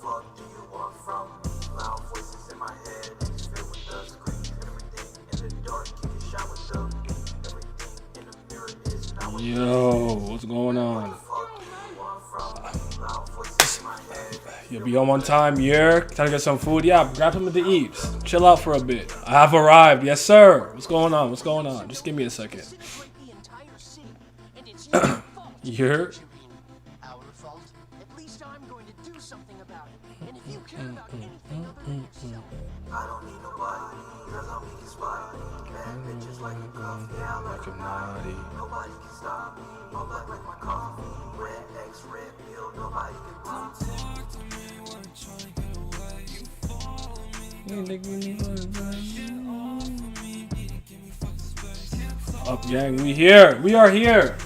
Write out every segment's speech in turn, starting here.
fuck do you want from me? Loud voices in my head, it's filled with the screams. Everything in the dark, you get shot with the beam. Everything in the mirror is not what Yo, what's going on? You'll be on one time, yeah? Trying to get some food? Yeah, grab something to eat. Chill out for a bit. I have arrived. Yes, sir. What's going on? What's going on? Just give me a second. You're... I don't need nobody, cause I'm inspired. Bad bitches like a coffee, yeah, I like a naughty. Nobody can stop me, I'm black like my coffee. Red X, red pill, nobody can pop me. Up, gang, we here. We are here.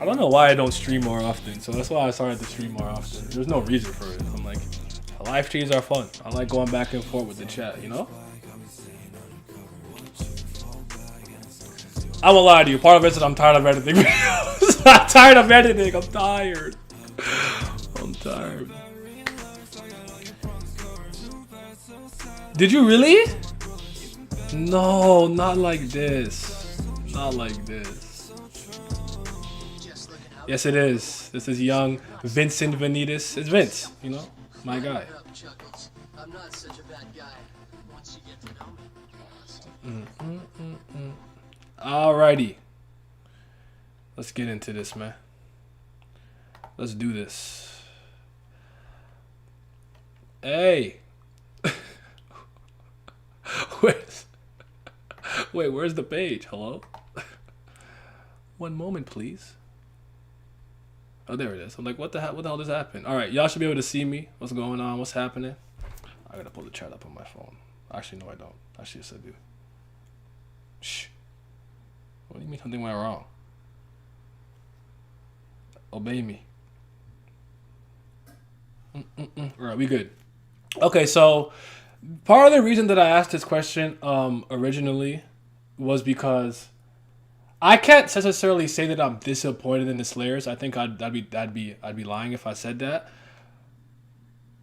I don't know why I don't stream more often, so that's why I started to stream more often. There's no reason for it. I'm like, live streams are fun. I like going back and forth with the chat, you know? I won't lie to you. Part of it is that I'm tired of editing videos. I'm tired of editing. I'm tired. I'm tired. Did you really? No, not like this. Not like this. Yes, it is. This is young Vincent Vanitas. It's Vince, you know, my guy. I'm not such a bad guy once you get to know me. Alrighty. Let's get into this, man. Let's do this. Hey. Wait, where's the page? Hello? One moment, please. Oh, there it is. I'm like, what the hell just happened? All right, y'all should be able to see me. What's going on? What's happening? I gotta pull the chat up on my phone. Actually, no, I don't. Actually, yes, I do. Shh. What do you mean something went wrong? Obey me. All right, we good. Okay, so part of the reason that I asked this question originally was because I can't necessarily say that I'm disappointed in the Slayers. I think I'd be lying if I said that.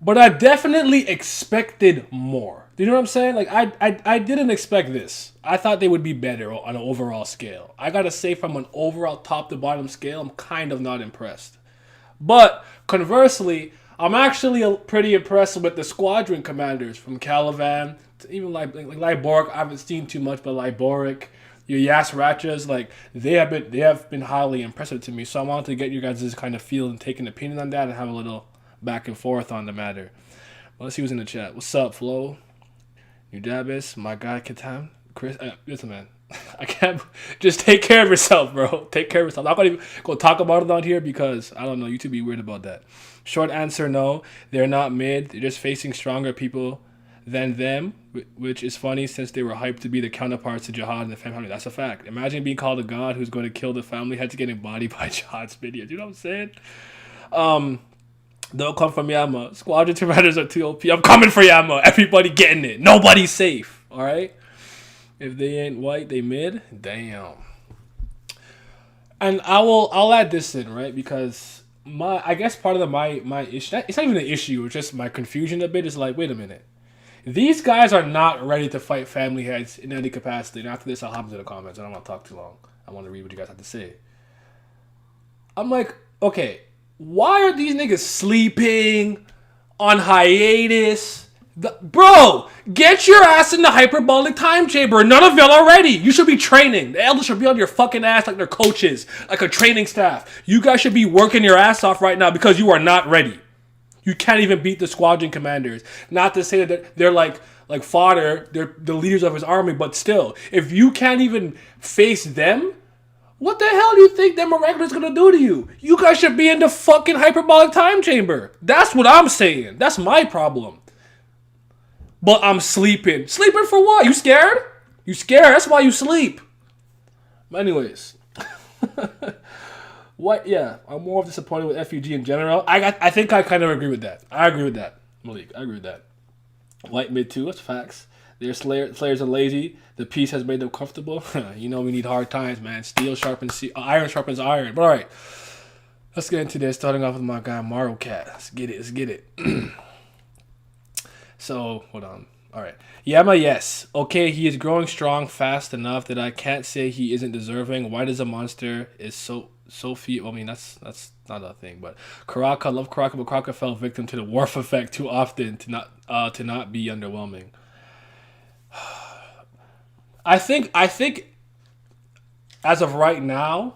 But I definitely expected more. Do you know what I'm saying? Like I didn't expect this. I thought they would be better on an overall scale. I gotta say, from an overall top to bottom scale, I'm kind of not impressed. But conversely, I'm actually pretty impressed with the Squadron Commanders, from Kallavan to even like Liboric. I haven't seen too much, but Liboric. Your Yas Ratchas, like they have been highly impressive to me. So I wanted to get you guys' kind of feel and take an opinion on that and have a little back and forth on the matter. Well, let's see who's in the chat. What's up, Flo? Udabis, my guy Katan, Chris. Listen, man, I can't. Just take care of yourself, bro. Take care of yourself. I'm not gonna even go talk about it on here because I don't know. YouTube be weird about that. Short answer: no. They're not mid. They're just facing stronger people than them, which is funny since they were hyped to be the counterparts to Jihad and the family. That's a fact. Imagine being called a god who's going to kill the family heads getting bodied by Jihad's videos. You know what I'm saying? Don't come from Yama. Squadron Commanders are too OP. I'm coming for Yama. Everybody getting it. Nobody's safe. All right? If they ain't white, they mid. Damn. And I'll add this in, right? Because I guess part of my issue, it's not even an issue, it's just my confusion a bit, is like, wait a minute. These guys are not ready to fight family heads in any capacity. And after this, I'll hop into the comments. I don't want to talk too long. I want to read what you guys have to say. I'm like, okay, why are these niggas sleeping on hiatus? Bro, get your ass in the hyperbolic time chamber. None of y'all are ready. You should be training. The elders should be on your fucking ass like their coaches, like a training staff. You guys should be working your ass off right now because you are not ready. You can't even beat the Squadron Commanders. Not to say that they're like fodder, they're the leaders of his army, but still, if you can't even face them, what the hell do you think them regulars gonna do to you? You guys should be in the fucking hyperbolic time chamber. That's what I'm saying. That's my problem. But I'm sleeping. Sleeping for what? You scared? You scared? That's why you sleep. But anyways. What? Yeah, I'm more disappointed with F.U.G. in general. I think I kind of agree with that. I agree with that, Malik. I agree with that. White mid too. That's facts. Their Slayers are lazy. The peace has made them comfortable. You know we need hard times, man. Steel sharpens steel. Iron sharpens iron. But all right. Let's get into this. Starting off with my guy Mario Cat. Let's get it. Let's get it. So, hold on. All right. Yama, yes. Okay, he is growing strong fast enough that I can't say he isn't deserving. White as a monster is Sophie. I mean, that's not a thing. But Karaka, love Karaka, but Karaka fell victim to the Worf effect too often to not be underwhelming. I think as of right now,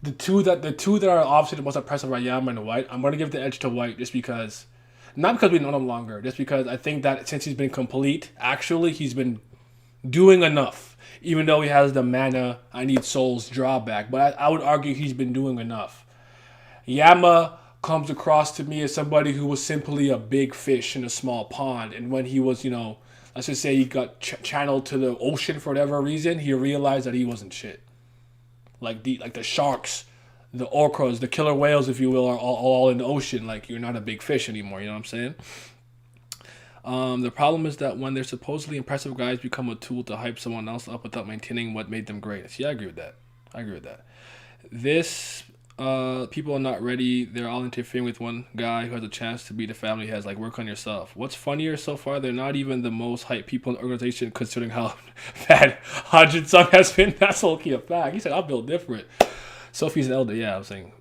the two that are obviously the most impressive are Yama and White. I'm gonna give the edge to White just because. Not because we know him longer, just because I think that since he's been complete, actually, he's been doing enough. Even though he has the mana, I need souls drawback. But I would argue he's been doing enough. Yama comes across to me as somebody who was simply a big fish in a small pond. And when he was, let's just say he got channeled to the ocean for whatever reason, he realized that he wasn't shit. Like the sharks, the orcas, the killer whales, if you will, are all in the ocean. Like, you're not a big fish anymore, you know what I'm saying? The problem is that when their supposedly impressive guys become a tool to hype someone else up without maintaining what made them great. See, I agree with that. This, people are not ready. They're all interfering with one guy who has a chance to be the family he has. Like, work on yourself. What's funnier so far, they're not even the most hype people in the organization, considering how bad Hanjin Sung has been. That's low-key a fact. He said, I'll build different. Sophie's an elder, yeah, I was saying.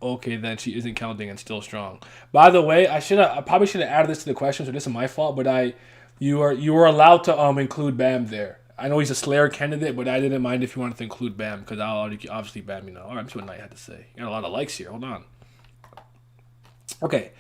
Okay, then she isn't counting and still strong. By the way, I probably should have added this to the question, so this is my fault, but you were allowed to include Bam there. I know he's a Slayer candidate, but I didn't mind if you wanted to include Bam, because I'll already obviously Bam, All right, that's what Knight had to say. You got a lot of likes here, hold on. Okay.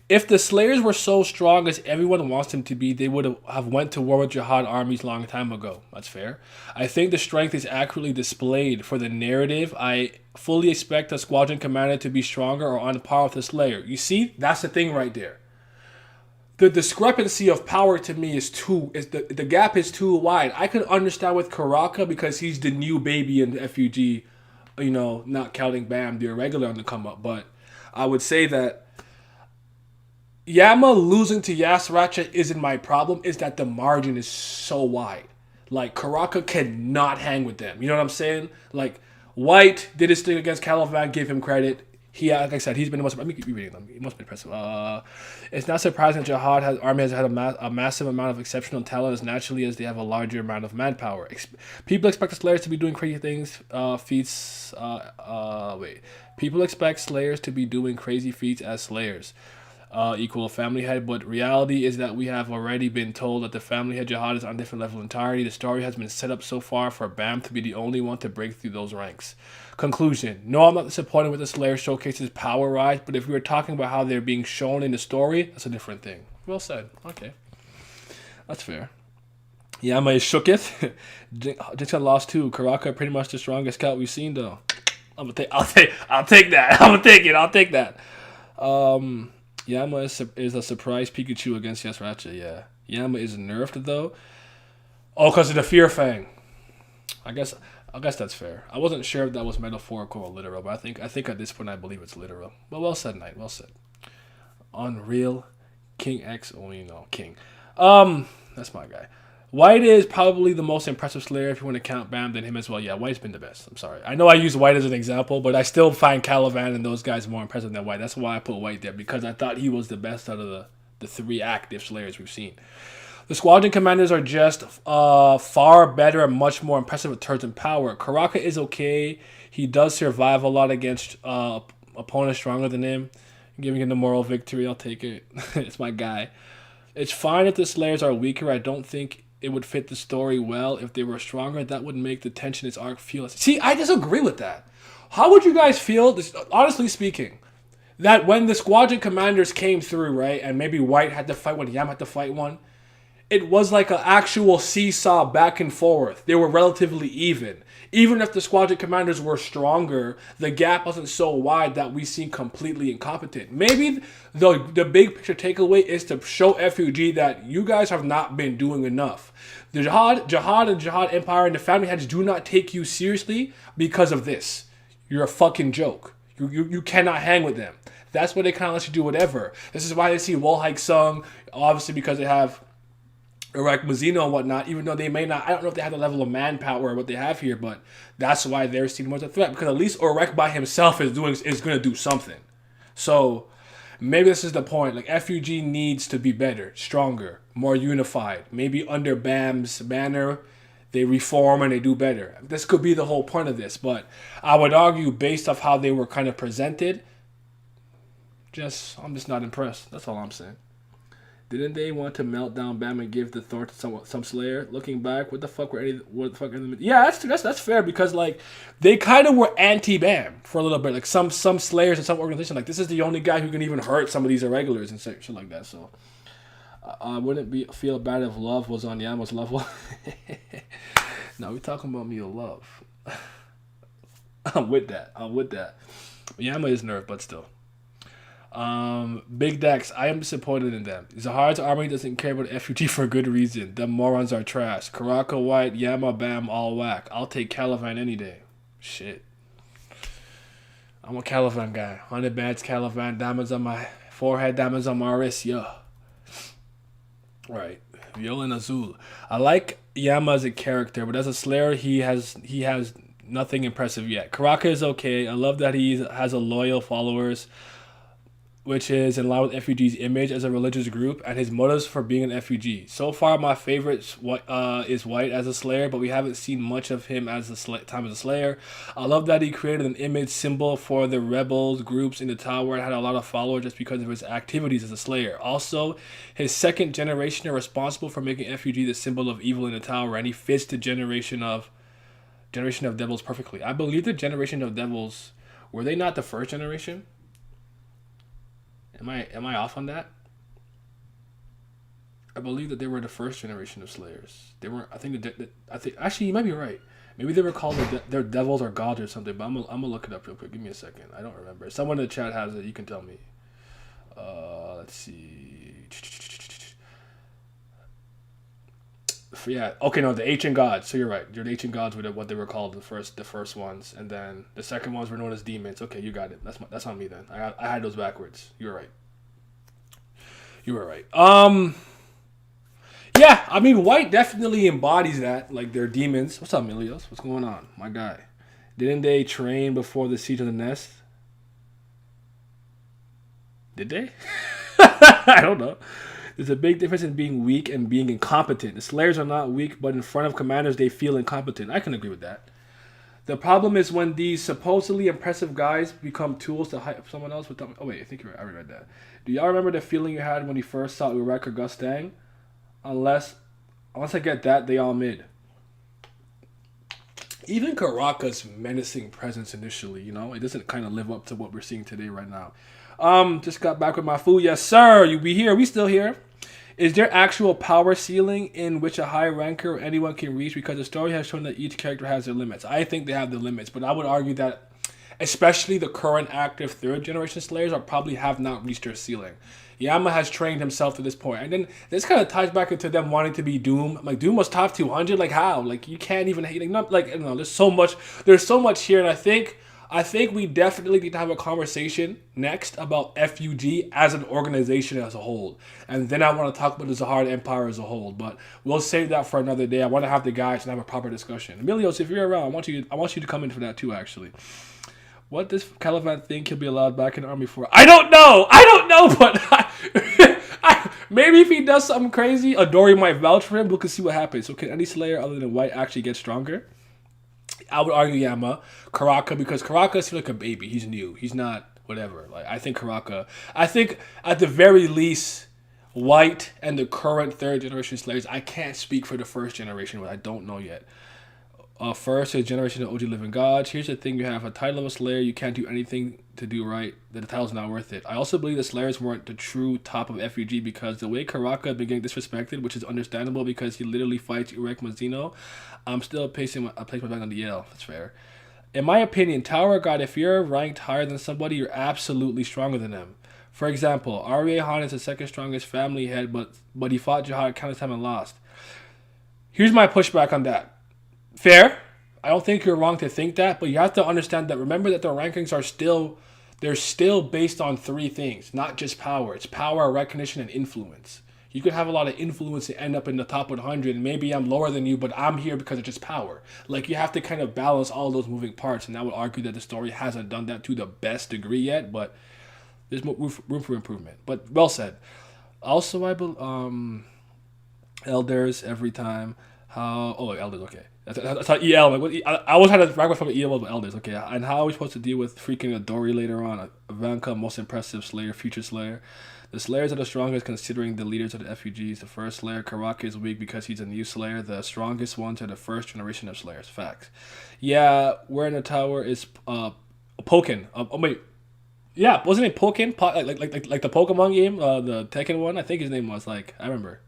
If the Slayers were so strong as everyone wants them to be, they would have went to war with Jihad armies long time ago. That's fair. I think the strength is accurately displayed for the narrative. I fully expect a Squadron Commander to be stronger or on par with the Slayer. You see, that's the thing right there. The discrepancy of power to me the gap is too wide. I could understand with Karaka because he's the new baby in the F.U.G, not counting Bam, the irregular on the come up. But I would say that Yama losing to Yasracha isn't my problem. It's that the margin is so wide. Like, Karaka cannot hang with them. You know what I'm saying? Like, White did his thing against Kallavan, give him credit. Like I said, he's been the most. Let me keep reading them. He must be impressive. It's not surprising that Jihad army has had a massive amount of exceptional talent as naturally as they have a larger amount of manpower. People expect the Slayers to be doing crazy things, feats. People expect Slayers to be doing crazy feats as Slayers. Equal family head, but reality is that we have already been told that the family head Jihad is on a different level entirely. The story has been set up so far for Bam to be the only one to break through those ranks. Conclusion. No, I'm not disappointed with the Slayer showcases power rise, but if we were talking about how they're being shown in the story, that's a different thing. Well said. Okay. That's fair. Yama is shooketh. Jinxon lost too. Karaka pretty much the strongest scout we've seen though. I'll take that. I'll take that. Yama is a surprise Pikachu against Yasracha, yeah. Yama is nerfed, though. Oh, because of the Fear Fang. I guess that's fair. I wasn't sure if that was metaphorical or literal, but I think at this point I believe it's literal. But well said, Knight. Well said. Unreal. King X. King. That's my guy. White is probably the most impressive Slayer if you want to count Bam, then him as well. Yeah, White's been the best. I'm sorry. I know I use White as an example, but I still find Kallavan and those guys more impressive than White. That's why I put White there, because I thought he was the best out of the three active Slayers we've seen. The Squadron Commanders are just far better and much more impressive with turns and power. Karaka is okay. He does survive a lot against opponents stronger than him. Giving him the moral victory, I'll take it. It's my guy. It's fine if the Slayers are weaker. I don't think it would fit the story well. If they were stronger, that would make the tension in its arc feel... See, I disagree with that. How would you guys feel, honestly speaking, that when the Squadron Commanders came through, right, and maybe White had to fight one, Yam had to fight one, it was like an actual seesaw back and forth. They were relatively even. Even if the Squadron Commanders were stronger, the gap wasn't so wide that we seem completely incompetent. Maybe the big picture takeaway is to show F.U.G that you guys have not been doing enough. The Jihad and Jihad Empire and the family heads do not take you seriously because of this. You're a fucking joke. You cannot hang with them. That's why they kind of let you do whatever. This is why they see Haigh-Rankers, obviously because they have Iraq Mazzino and whatnot, even though they may not, I don't know if they have the level of manpower or what they have here, but that's why they're seen more as a threat, because at least Iraq by himself is going to do something. So maybe this is the point. Like, F.U.G. needs to be better, stronger, more unified. Maybe under Bam's banner, they reform and they do better. This could be the whole point of this, but I would argue, based off how they were kind of presented, I'm just not impressed. That's all I'm saying. Didn't they want to melt down Bam and give the thorn to some Slayer? Looking back, what the fuck? Yeah, that's fair, because like they kind of were anti-Bam for a little bit. Like some Slayers and some organizations, like this is the only guy who can even hurt some of these irregulars and shit like that. So I wouldn't feel bad if Love was on Yama's level. No, we're talking about me or Love. I'm with that. Yama is nerf, but still. Big Dex, I am disappointed in them. Zahar's army doesn't care about F.U.G. for a good reason. Them morons are trash. Karaka White, Yama, Bam, all whack. I'll take Kallavan any day. Shit. I'm a Kallavan guy. 100 bands Kallavan, diamonds on my forehead, diamonds on my wrist, yeah. Right. Yolan Azul. I like Yama as a character, but as a Slayer, he has nothing impressive yet. Karaka is okay. I love that he has a loyal followers, which is in line with F.U.G's image as a religious group and his motives for being an F.U.G. So far, my favorite is White as a Slayer, but we haven't seen much of him as time as a Slayer. I love that he created an image symbol for the rebels groups in the tower and had a lot of followers just because of his activities as a Slayer. Also, his second generation are responsible for making F.U.G. the symbol of evil in the tower, and he fits the generation of devils perfectly. I believe the generation of devils, were they not the first generation? Am I off on that? I believe that they were the first generation of Slayers. They were. I think actually you might be right. Maybe they were called their devils or gods or something. But I'm gonna look it up real quick. Give me a second. I don't remember. Someone in the chat has it. You can tell me. Let's see. Yeah. Okay. No, the ancient gods. So you're right. The ancient gods were what they were called, the first ones, and then the second ones were known as demons. Okay, you got it. That's on me then. I had those backwards. You were right. Yeah. I mean, White definitely embodies that. Like, they're demons. What's up, Milios? What's going on, my guy? Didn't they train before the siege of the nest? Did they? I don't know. There's a big difference in being weak and being incompetent. The Slayers are not weak, but in front of Commanders, they feel incompetent. I can agree with that. The problem is when these supposedly impressive guys become tools to hype someone else. Oh, wait, I think you're right. I already read that. Do y'all remember the feeling you had when you first saw Urek or Gustang? Unless I get that, they all mid. Even Karaka's menacing presence initially, it doesn't kind of live up to what we're seeing today right now. Just got back with my food. Yes, sir. You be here. We still here. Is there actual power ceiling in which a high ranker or anyone can reach? Because the story has shown that each character has their limits. I think they have the limits, but I would argue that especially the current active third generation Slayers probably have not reached their ceiling. Yama has trained himself to this point. And then this kind of ties back into them wanting to be Doom. Like, Doom was top 200. Like, how? Like, you can't even hate. Like, I don't know. There's so much here. And I think we definitely need to have a conversation next about F.U.G. as an organization as a whole. And then I want to talk about the Zahar Empire as a whole. But we'll save that for another day. I want to have the guys and have a proper discussion. Milios, if you're around, I want you to come in for that too, actually. What does Kallavan think he'll be allowed back in the army for? I don't know, but maybe if he does something crazy, Adori might vouch for him. We can see what happens. So can any Slayer other than White actually get stronger? I would argue Yama, Karaka, because Karaka is like a baby. He's new. He's not whatever. Like, I think at the very least, White and the current third generation Slayers, I can't speak for the first generation, but I don't know yet. First is generation of OG living gods. Here's the thing: you have a title of a Slayer, you can't do anything to do right. The title's not worth it. I also believe the Slayers weren't the true top of FUG because the way Karaka began disrespected, which is understandable because he literally fights Urek Mazzino. I'm still placing my back on the Yale. That's fair. In my opinion, Tower God, if you're ranked higher than somebody, you're absolutely stronger than them. For example, Arya Han is the second strongest family head, but he fought Jihad countless time and lost. Here's my pushback on that. Fair. I don't think you're wrong to think that, but you have to understand that. Remember that the rankings are still based on three things, not just power. It's power, recognition, and influence. You could have a lot of influence and end up in the top 100. Maybe I'm lower than you, but I'm here because of just power. Like, you have to kind of balance all those moving parts. And I would argue that the story hasn't done that to the best degree yet, but there's room for improvement. But well said. Also, elders every time. Elders, okay. That's how EL. Like, I always had to rank from EL with elders, okay. And how are we supposed to deal with freaking Adori later on? Ivanka, most impressive Slayer, future Slayer. The Slayers are the strongest considering the leaders of the F.U.Gs. The first Slayer, Karaki, is weak because he's a new Slayer. The strongest ones are the first generation of Slayers. Facts. Yeah, we're in the tower is Pokken. Wait. Yeah, wasn't it Pokken? Like the Pokemon game, the Tekken one? I think his name was, like, I remember.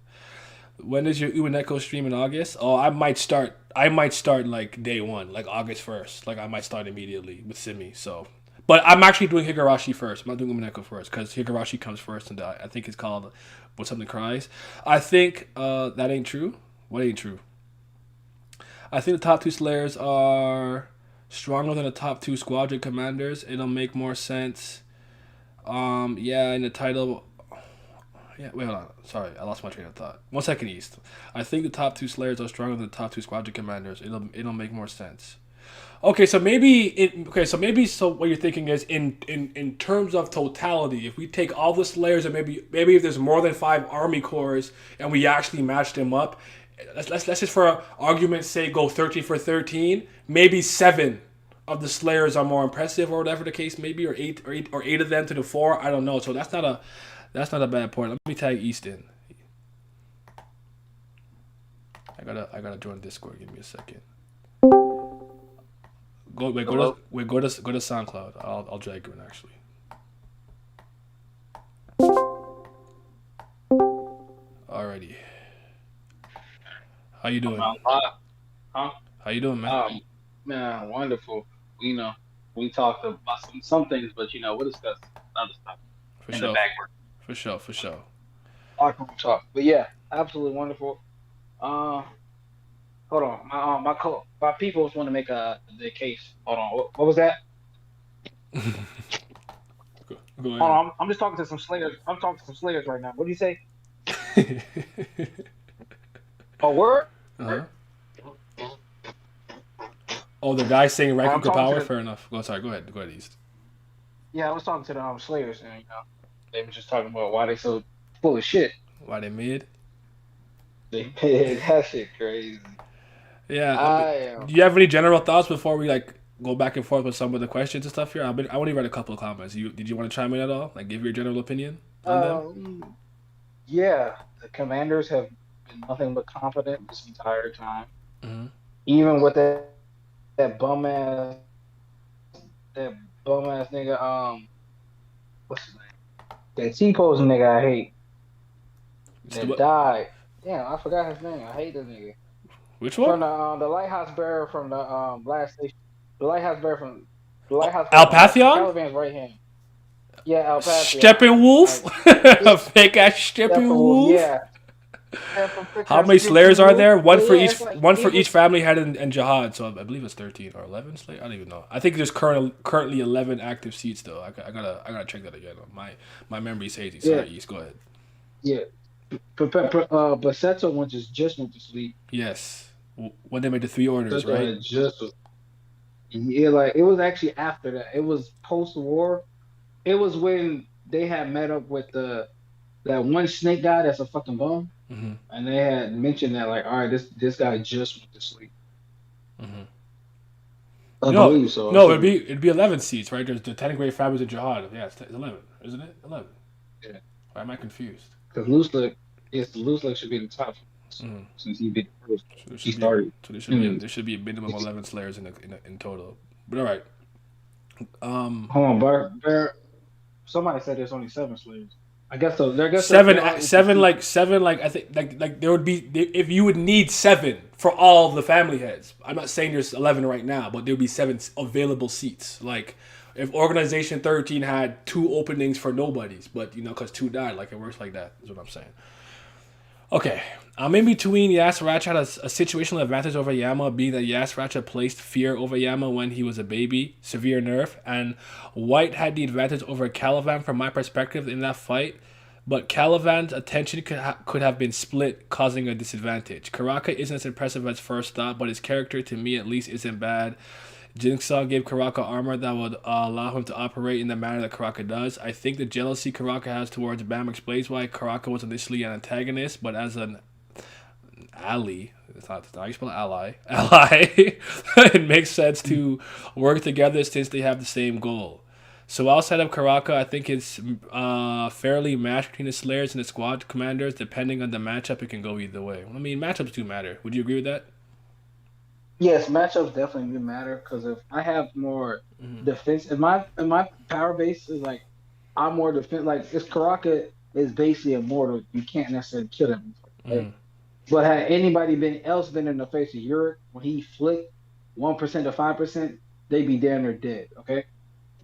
When is your Uineko stream in August? Oh, I might start like day one, like August 1st. Like, I might start immediately with Simi. So, but I'm actually doing Higurashi first. I'm not doing Uineko first because Higurashi comes first, and I think it's called When Something Cries. I think that ain't true. What ain't true? I think the top 2 Slayers are stronger than the top 2 Squadron Commanders. It'll make more sense. Yeah, in the title. Yeah, wait, hold on. Sorry, I lost my train of thought. 1 second, East. I think the top 2 Slayers are stronger than the top 2 Squadron Commanders. It'll make more sense. Okay, so maybe what you're thinking is in terms of totality, if we take all the Slayers and maybe if there's more than 5 army cores and we actually match them up, let's just for argument's sake go 13 for 13. Maybe 7 of the Slayers are more impressive, or whatever the case may be, or eight of them to the 4. I don't know. So that's not a bad point. Let me tag Easton. I gotta join Discord. Give me a second. Go to SoundCloud. I'll drag you in actually. Alrighty. How you doing? Huh? How you doing, man? Man, wonderful. You know, we talked about some things, but we'll discuss other stuff For in sure. the background. For sure. Talk. But yeah, absolutely wonderful. Hold on. My people want to make the case. Hold on. What was that? Go ahead. Hold on. I'm just talking to some Slayers. I'm talking to some Slayers right now. What do you say? Oh, word? Uh-huh. Oh, the guy saying rank equal power? Fair enough. Go ahead, East. Yeah, I was talking to the Slayers, and they were just talking about why they so full of shit. Why they mid? That shit crazy. Yeah. Do you have any general thoughts before we go back and forth with some of the questions and stuff here? I only read a couple of comments. Did you want to chime in at all? Like, give your general opinion on them? Yeah, the Commanders have been nothing but confident this entire time. Mm-hmm. Even with that bum ass nigga. What's his name? That T-posing nigga I hate. That died. Damn, I forgot his name. I hate this nigga. Which one? From the lighthouse bearer from the last station. The lighthouse bearer from the lighthouse. Alpathion? Caliban's right hand. Yeah, Alpathion. Steppenwolf? Fake ass Steppenwolf? Yeah. How many Slayers are there? One for each family head and Jihad. So I believe it's 13 or 11 Slayers. I don't even know. I think there's currently 11 active seats though. I gotta check that again. My memory's hazy. Sorry, East. Go ahead. Yeah. Baseto just went to sleep. Yes. When they made the 3 orders, right? It was actually after that. It was post-war. It was when they had met up with that one snake guy that's a fucking bum. Mm-hmm. And they had mentioned that, like, all right, this guy just went to sleep. Mm-hmm. I believe so. No, it'd be 11 seats, right? There's the 10 great families of Jihad. Yeah, it's 11, isn't it? 11. Yeah. Why am I confused? Because Loose Lick should be in the top since he beat the first. So he started. So there should be a minimum 11 Slayers in total. But all right. Hold on, Bear. Somebody said there's only 7 Slayers. I guess so. Seven. I think like there would be if you would need 7 for all the family heads. I'm not saying there's 11 right now, but there would be 7 available seats. Like if Organization 13 had 2 openings for nobodies, but because 2 died, like it works like that. Is what I'm saying. Okay, I'm in between. Yasirach had a situational advantage over Yama, being that Yasirach placed fear over Yama when he was a baby, severe nerf, and White had the advantage over Kallavan from my perspective in that fight. but Kallavan's attention could have been split, causing a disadvantage. Karaka isn't as impressive as first thought, but his character, to me at least, isn't bad. Jigsaw gave Karaka armor that would allow him to operate in the manner that Karaka does. I think the jealousy Karaka has towards Bam explains why Karaka was initially an antagonist, but as an ally, it's not how you spell ally, it makes sense to work together since they have the same goal. So outside of Karaka, I think it's fairly matched between the Slayers and the Squad Commanders. Depending on the matchup, it can go either way. I mean, matchups do matter. Would you agree with that? Yes, matchups definitely do matter because if I have more defense, if my power base is like I'm more defense, like this Karaka is basically immortal. You can't necessarily kill him. Right? But had anybody been in the face of Europe when he flicked 1% to 5%, they'd be damn near dead. Okay.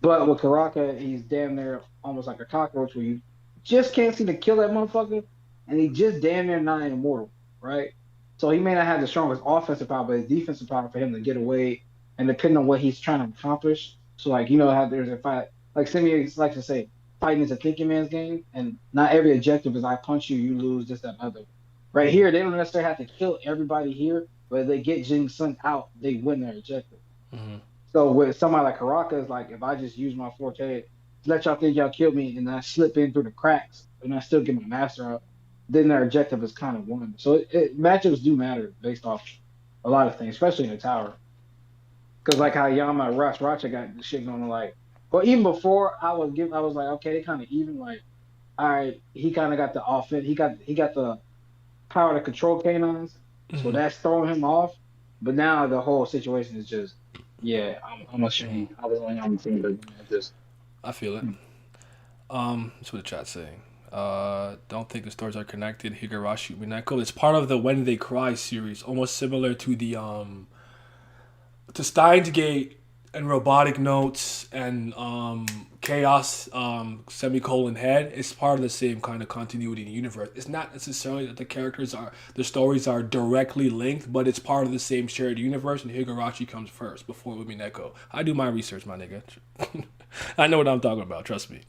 But with Karaka, he's damn near almost like a cockroach where you just can't seem to kill that motherfucker, and he just damn near not immortal, right? So he may not have the strongest offensive power, but his defensive power for him to get away and depending on what he's trying to accomplish. So like you know how there's a fight like Simeon likes to say, fighting is a thinking man's game, and not every objective is I punch you, you lose, this, that, and other. Right here, they don't necessarily have to kill everybody here, but if they get Jing Sun out, they win their objective. So with somebody like Karaka, it's like if I just use my forte, let y'all think y'all killed me, and I slip in through the cracks, and I still get my master out, then their objective is kind of won. So matchups do matter based off a lot of things, especially in the tower. Because like how Yama Racha got the shit going, like, well, even before I was like, okay, they kind of even. Like, all right, he kind of got the offense, he got the power to control canines, so that's throwing him off. But now the whole situation is just, yeah, I'm ashamed. I was only on the team, but just. I feel it. That's what the chat's saying. Don't think the stories are connected. Higurashi Mineko. It's part of the When They Cry series, almost similar to the to Steins Gate and Robotic Notes and Chaos semicolon Head. It's part of the same kind of continuity in the universe. It's not necessarily that the stories are directly linked, but it's part of the same shared universe, and Higurashi comes first before Mineko. I do my research, my nigga. I know what I'm talking about, trust me.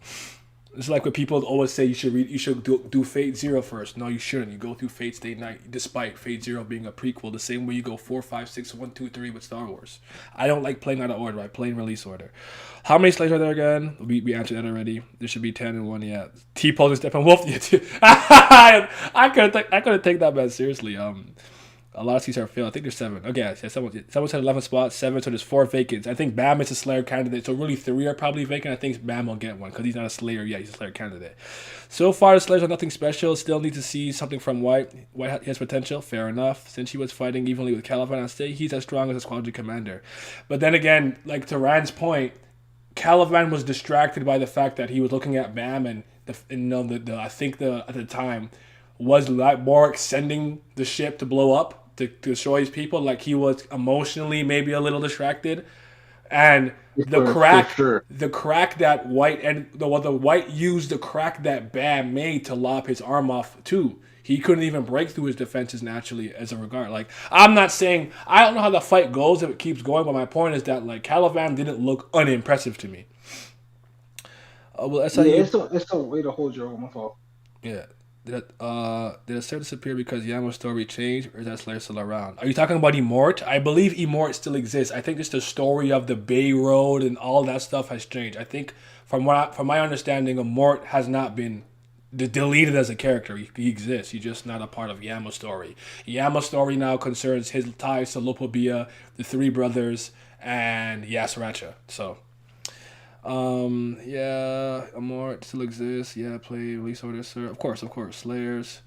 It's like what people always say you should do Fate Zero first. No, you shouldn't. You go through Fate Stay Night, despite Fate Zero being a prequel, the same way you go 4, 5, 6, 1, 2, 3 with Star Wars. I don't like playing out of order. I play in release order. How many Slayers are there again? We answered that already. There should be 10 and 1, yeah. T-Pose and Steppenwolf. I couldn't take that man seriously. A lot of seats are filled. I think there's 7. Okay, yeah, someone said 11 spots, 7, so there's 4 vacants. I think Bam is a Slayer candidate, so really 3 are probably vacant. I think Bam will get one because he's not a Slayer yet. He's a Slayer candidate. So far, the Slayers are nothing special. Still need to see something from White. White has potential, fair enough. Since he was fighting evenly with Kallavan on stage, he's as strong as a Squadron Commander. But then again, like to Rand's point, Kallavan was distracted by the fact that he was looking at Bam and I think at the time was like more extending the ship to blow up. To destroy his people, like he was emotionally maybe a little distracted, and the crack that White and the White used the crack that Bam made to lop his arm off too. He couldn't even break through his defenses naturally as a regard. Like I'm not saying I don't know how the fight goes if it keeps going, but my point is that like Kallavan didn't look unimpressive to me. It's a way to hold your own. My fault. Yeah. Did a Slayer disappear because Yamo's story changed, or is that Slayer still around? Are you talking about Immort? I believe Immort still exists. I think just the story of the Bay Road and all that stuff has changed. I think from my understanding, Immort has not been deleted as a character. He exists. He's just not a part of Yamo's story. Yamo's story now concerns his ties to Lopobia, the 3 brothers, and Yasracha. So. Yeah, Amort still exists. Yeah, play release order, sir. Of course. Slayers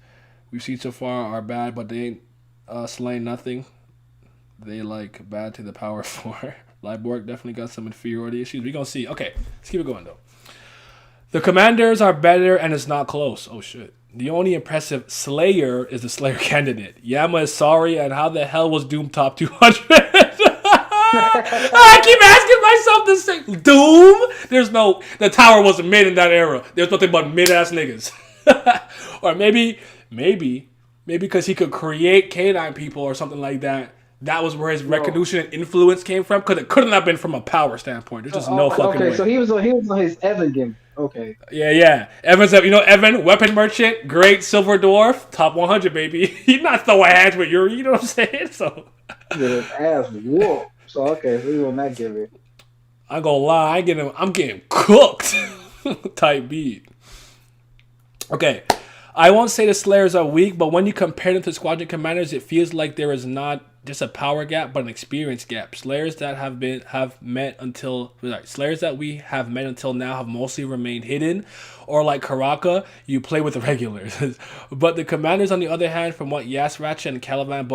we've seen so far are bad, but they ain't slaying nothing. They like bad to the power 4. Liborg definitely got some inferiority issues. We gonna see. Okay, let's keep it going though. The Commanders are better, and it's not close. Oh shit. The only impressive Slayer is the Slayer candidate. Yama is sorry, and how the hell was Doom top 200? I keep asking myself the same. Doom? The tower wasn't made in that era. There's nothing but mid-ass niggas. Or maybe because he could create canine people or something like that. that was where his recognition and influence came from? Because it couldn't have been from a power standpoint. There's just no fucking way. So he was on his Evan game. Okay. Yeah. Evan's, Evan, weapon merchant, great silver dwarf, top 100, baby. He's not throwing hands with Yuri, you know what I'm saying? So. Yeah, ass whoop. So, okay, so we on that gimmick. I gonna lie, I'm getting cooked. Type beat. Okay. I won't say the Slayers are weak, but when you compare them to Squadron Commanders, it feels like there is not just a power gap, but an experience gap. Slayers that we have met until now have mostly remained hidden, or like Karaka, you play with the regulars. But the Commanders, on the other hand, from what Yas Ratchet and Kallavan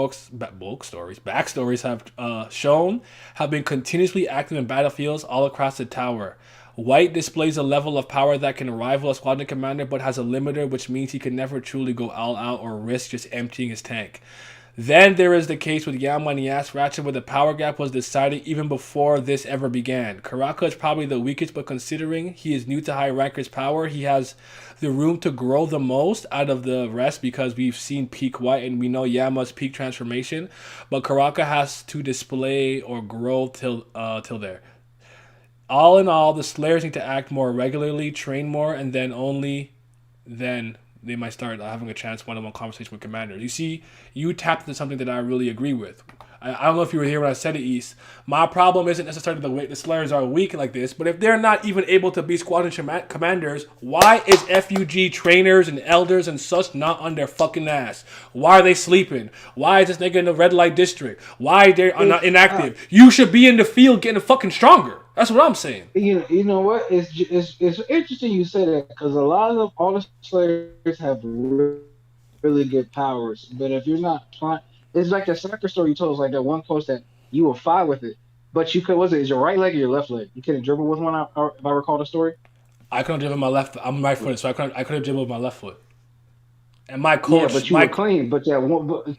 backstories have shown, have been continuously active in battlefields all across the tower. White displays a level of power that can rival a Squadron Commander, but has a limiter, which means he can never truly go all out or risk just emptying his tank. Then there is the case with Yama and Yas Ratchet, where the power gap was decided even before this ever began. Karaka is probably the weakest, but considering he is new to Haigh-Rankers power, he has the room to grow the most out of the rest, because we've seen peak White and we know Yama's peak transformation, but Karaka has to display or grow till there. All in all, the Slayers need to act more regularly, train more, and then they might start having a chance one-on-one conversation with Commanders. You see, you tapped into something that I really agree with. I don't know if you were here when I said it, East. My problem isn't necessarily the way the Slayers are weak like this, but if they're not even able to be Squadron Commanders, why is F.U.G trainers and elders and such not on their fucking ass? Why are they sleeping? Why is this nigga in the red light district? Why they are not inactive? You should be in the field getting fucking stronger. That's what I'm saying. You know what? It's interesting you say that, because a lot of all the Slayers have really good powers, but if you're not playing, it's like the soccer story you told us, like that one post that you were fine with it, but you could, is your right leg or your left leg? You couldn't dribble with one, if I recall the story. I couldn't dribble with my left. I'm right-footed, so I couldn't dribble with my left foot. And my coach, yeah, but you were clean. But yeah,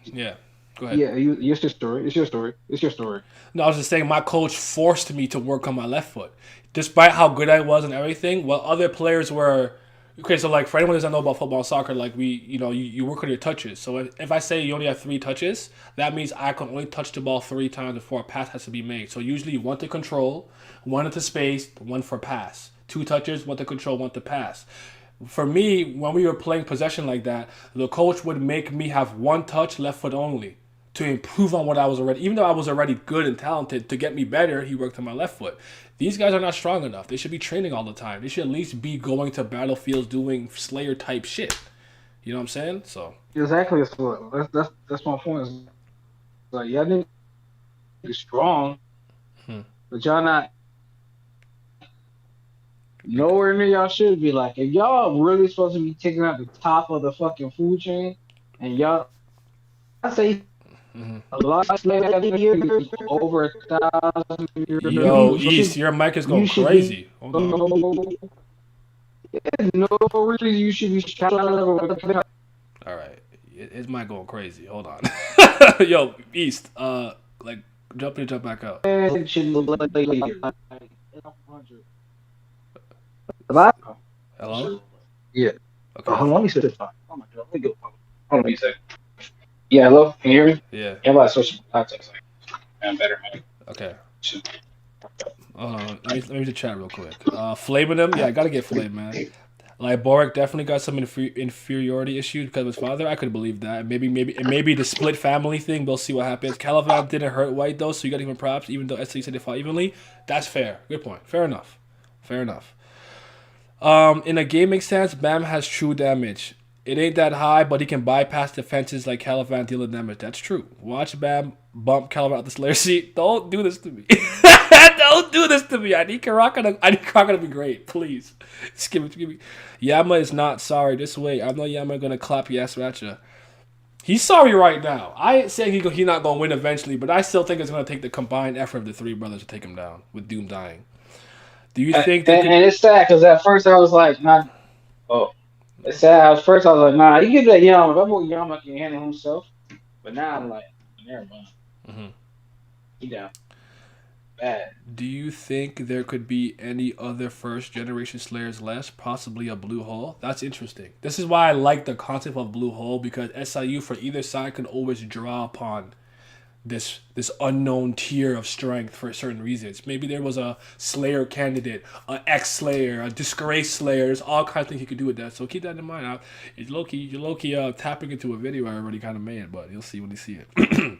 yeah. Go ahead. Yeah, it's your story. It's your story. It's your story. No, I was just saying my coach forced me to work on my left foot, despite how good I was and everything. While other players were. Okay, so like for anyone who doesn't know about football and soccer, like you work on your touches. So if I say you only have 3 touches, that means I can only touch the ball 3 times before a pass has to be made. So usually 1 to control, 1 into space, 1 for pass. 2 touches, 1 to control, 1 to pass. For me, when we were playing possession like that, the coach would make me have 1 touch, left foot only, to improve on what I was already. Even though I was already good and talented, to get me better, he worked on my left foot. These guys are not strong enough. They should be training all the time. They should at least be going to battlefields doing Slayer type shit. You know what I'm saying? So exactly, that's my point. It's like y'all need to be strong, but y'all not nowhere near y'all should be. Like if y'all really supposed to be taking out the top of the fucking food chain, and y'all, I say. A lot of years, over 1,000 years. Yo, East, your mic is going crazy. Hold on. No reason you should be shouting. All right, his mic going crazy. Hold on. Yo, East, like jump back out. Hello? Yeah. Okay. Hold on, let me set this time. Oh my god, let me go. Hold on a second. Yeah, hello? Can you hear me? Yeah. Yeah, about social context. I'm better, man. Okay. Let me read the chat real quick. Flaming him? Yeah, I gotta get flamed, man. Like, Boric definitely got some inferiority issues because of his father. I could believe that. Maybe the split family thing. We'll see what happens. Kallavan didn't hurt White, though, so you gotta give him props, even though SC said they fought evenly. That's fair. Good point. Fair enough. In a gaming sense, Bam has true damage. It ain't that high, but he can bypass defenses like Kallavan dealing damage. That's true. Watch Bam bump Kallavan out the Slayer seat. Don't do this to me. Don't do this to me. I need Karaka to be great. Please. Just give me. Yama is not sorry. This way. I know Yama gonna clap Yas Ratcha. He's sorry right now. I ain't saying he's not gonna win eventually, but I still think it's gonna take the combined effort of the 3 brothers to take him down with Doom dying. Do you think and it's sad because at first I was like, nah. Oh. It's sad. At first I was like, nah, you give that Yama. That boy Yama can handle himself. But now I'm like, never mind. He down. Bad. Do you think there could be any other first generation Slayers left? Possibly a blue hole? That's interesting. This is why I like the concept of blue hole, because SIU for either side can always draw upon this unknown tier of strength for certain reasons. Maybe there was a Slayer candidate, an X Slayer, a Disgrace Slayer. There's all kinds of things you could do with that. So keep that in mind. You're low-key tapping into a video I already kind of made, but you'll see when you see it.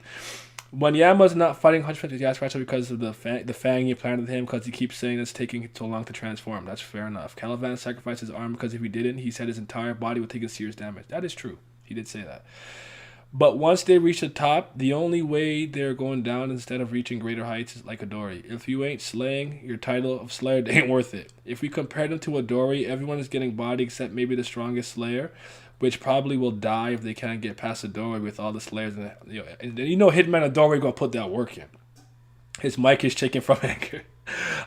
Wanyama's not fighting 100% with Gas Fracture because of the fang you planted him, because he keeps saying it's taking so long to transform. That's fair enough. Kallavan sacrificed his arm because if he didn't, he said his entire body would take serious damage. That is true. He did say that. But once they reach the top, the only way they're going down instead of reaching greater heights is like Adori. If you ain't slaying, your title of Slayer ain't worth it. If we compare them to Adori, everyone is getting body except maybe the strongest Slayer, which probably will die if they can't get past Adori with all the Slayers. And Hitman Adori gonna put that work in. His mic is shaking from anger.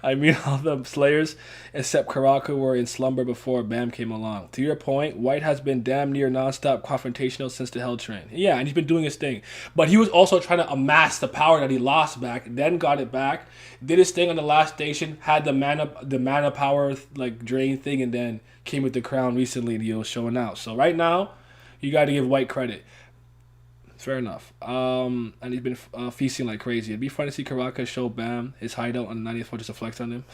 I mean, all the Slayers, except Karaka, were in slumber before Bam came along. To your point, White has been damn near nonstop confrontational since the Hell Train. Yeah, and he's been doing his thing. But he was also trying to amass the power that he lost back, then got it back, did his thing on the last station, had the mana power like drain thing, and then came with the crown recently and he was showing out. So right now, you got to give White credit. Fair enough. And he's been feasting like crazy. It'd be fun to see Karaka show Bam his hideout on the 90th floor just to flex on him.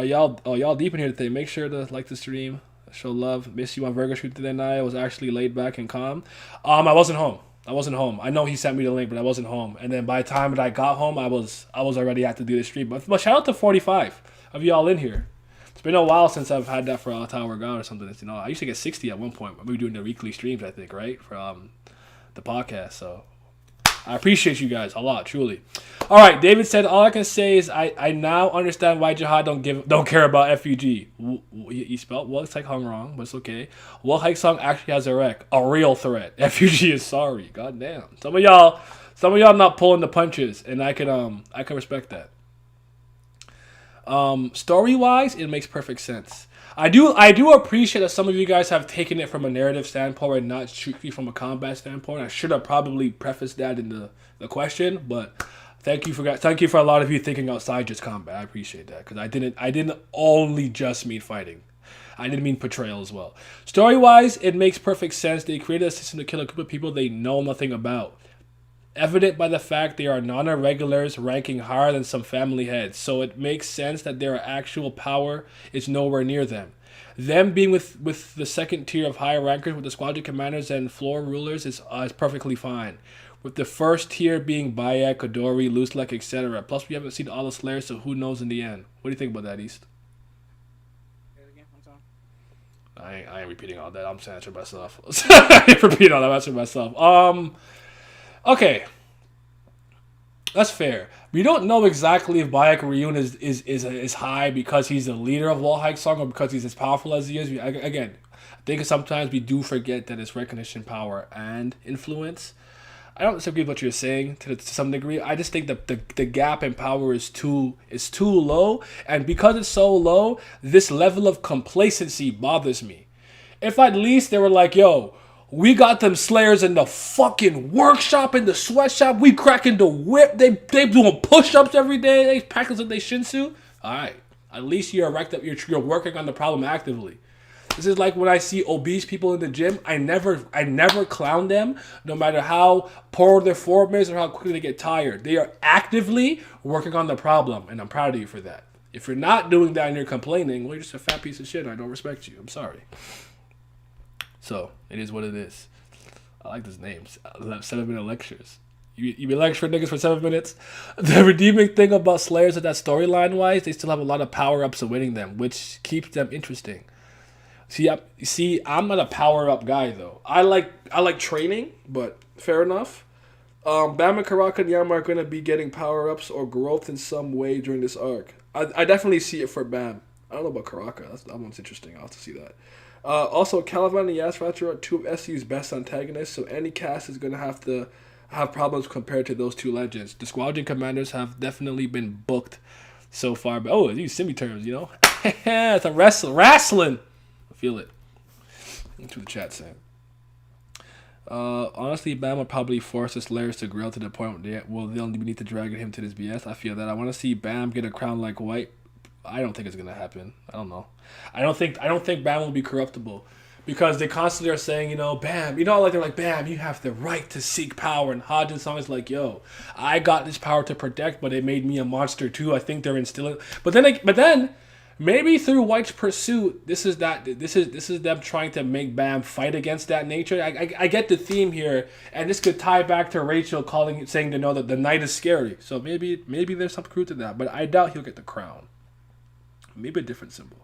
Y'all deep in here today. Make sure to like the stream, show love. Miss you on Virgo Street today night. I was actually laid back and calm. I wasn't home. I know he sent me the link, but I wasn't home. And then by the time that I got home, I was already at to do the stream. But shout out to 45 of y'all in here. It's been a while since I've had that for a Tower God or something. I used to get 60 at one point. We were doing the weekly streams, I think, right? For the podcast. So I appreciate you guys a lot, truly. All right, David said, all I can say is I now understand why Jihad don't care about F.U.G. He spelled Wolf's Hung wrong, but it's okay. Wolf's Song actually has a wreck, a real threat. F.U.G. is sorry. God damn. Some of y'all not pulling the punches, and I can respect that. Story wise, it makes perfect sense. I do appreciate that some of you guys have taken it from a narrative standpoint and not strictly from a combat standpoint. I should have probably prefaced that in the question, but thank you for a lot of you thinking outside just combat. I appreciate that, because I didn't only just mean fighting. I didn't mean portrayal as well. Story wise, it makes perfect sense. They created a system to kill a group of people they know nothing about. Evident by the fact they are non-irregulars ranking higher than some family heads, so it makes sense that their actual power is nowhere near them. Them being with the second tier of Haigh-Rankers with the Squadron Commanders and floor rulers is perfectly fine. With the first tier being Bayek, Kodori, Looselek, etc. Plus we haven't seen all the Slayers, so who knows in the end. What do you think about that, East? I ain't repeating all that. I'm saying that to myself. I ain't repeating all that to myself. Okay, that's fair. We don't know exactly if Bayek Ryun is high because he's the leader of Haigh Song or because he's as powerful as he is. I think sometimes we do forget that it's recognition, power, and influence. I don't disagree with what you're saying to some degree. I just think that the gap in power is too low, and because it's so low, this level of complacency bothers me. If at least they were like, yo, we got them Slayers in the fucking workshop, in the sweatshop. We cracking the whip. They doing push-ups every day. They practicing their shinsu. All right. At least you're working on the problem actively. This is like when I see obese people in the gym. I never clown them, no matter how poor their form is or how quickly they get tired. They are actively working on the problem, and I'm proud of you for that. If you're not doing that and you're complaining, well, you're just a fat piece of shit. I don't respect you. I'm sorry. So, it is what it is. I like those names. 7-minute lectures. You be lecturing niggas for 7 minutes? The redeeming thing about Slayers is that storyline-wise, they still have a lot of power-ups of winning them, which keeps them interesting. See, I'm not a power-up guy, though. I like training, but fair enough. Bam and Karaka and Yama are going to be getting power-ups or growth in some way during this arc. I definitely see it for Bam. I don't know about Karaka. That one's interesting. I'll have to see that. Also, Kallavan and Yasratra are two of SU's best antagonists, so any cast is going to have problems compared to those two legends. The Squadron Commanders have definitely been booked so far. But, these semi terms, you know? It's a wrestling. I feel it. That's what the chat's saying. Honestly, Bam will probably force his Slayers to grill to the point where they'll need to drag him to this BS. I feel that. I want to see Bam get a crown like White. I don't think it's gonna happen. I don't know. I don't think Bam will be corruptible. because they constantly are saying, Bam, like they're like, Bam, you have the right to seek power, and Hodgins song is like, yo, I got this power to protect, but it made me a monster too. I think they're instilling, but then maybe through White's pursuit, this is them trying to make Bam fight against that nature. I get the theme here, and this could tie back to Rachel saying to know that the night is scary. So maybe there's some truth to that, but I doubt he'll get the crown. Maybe a different symbol.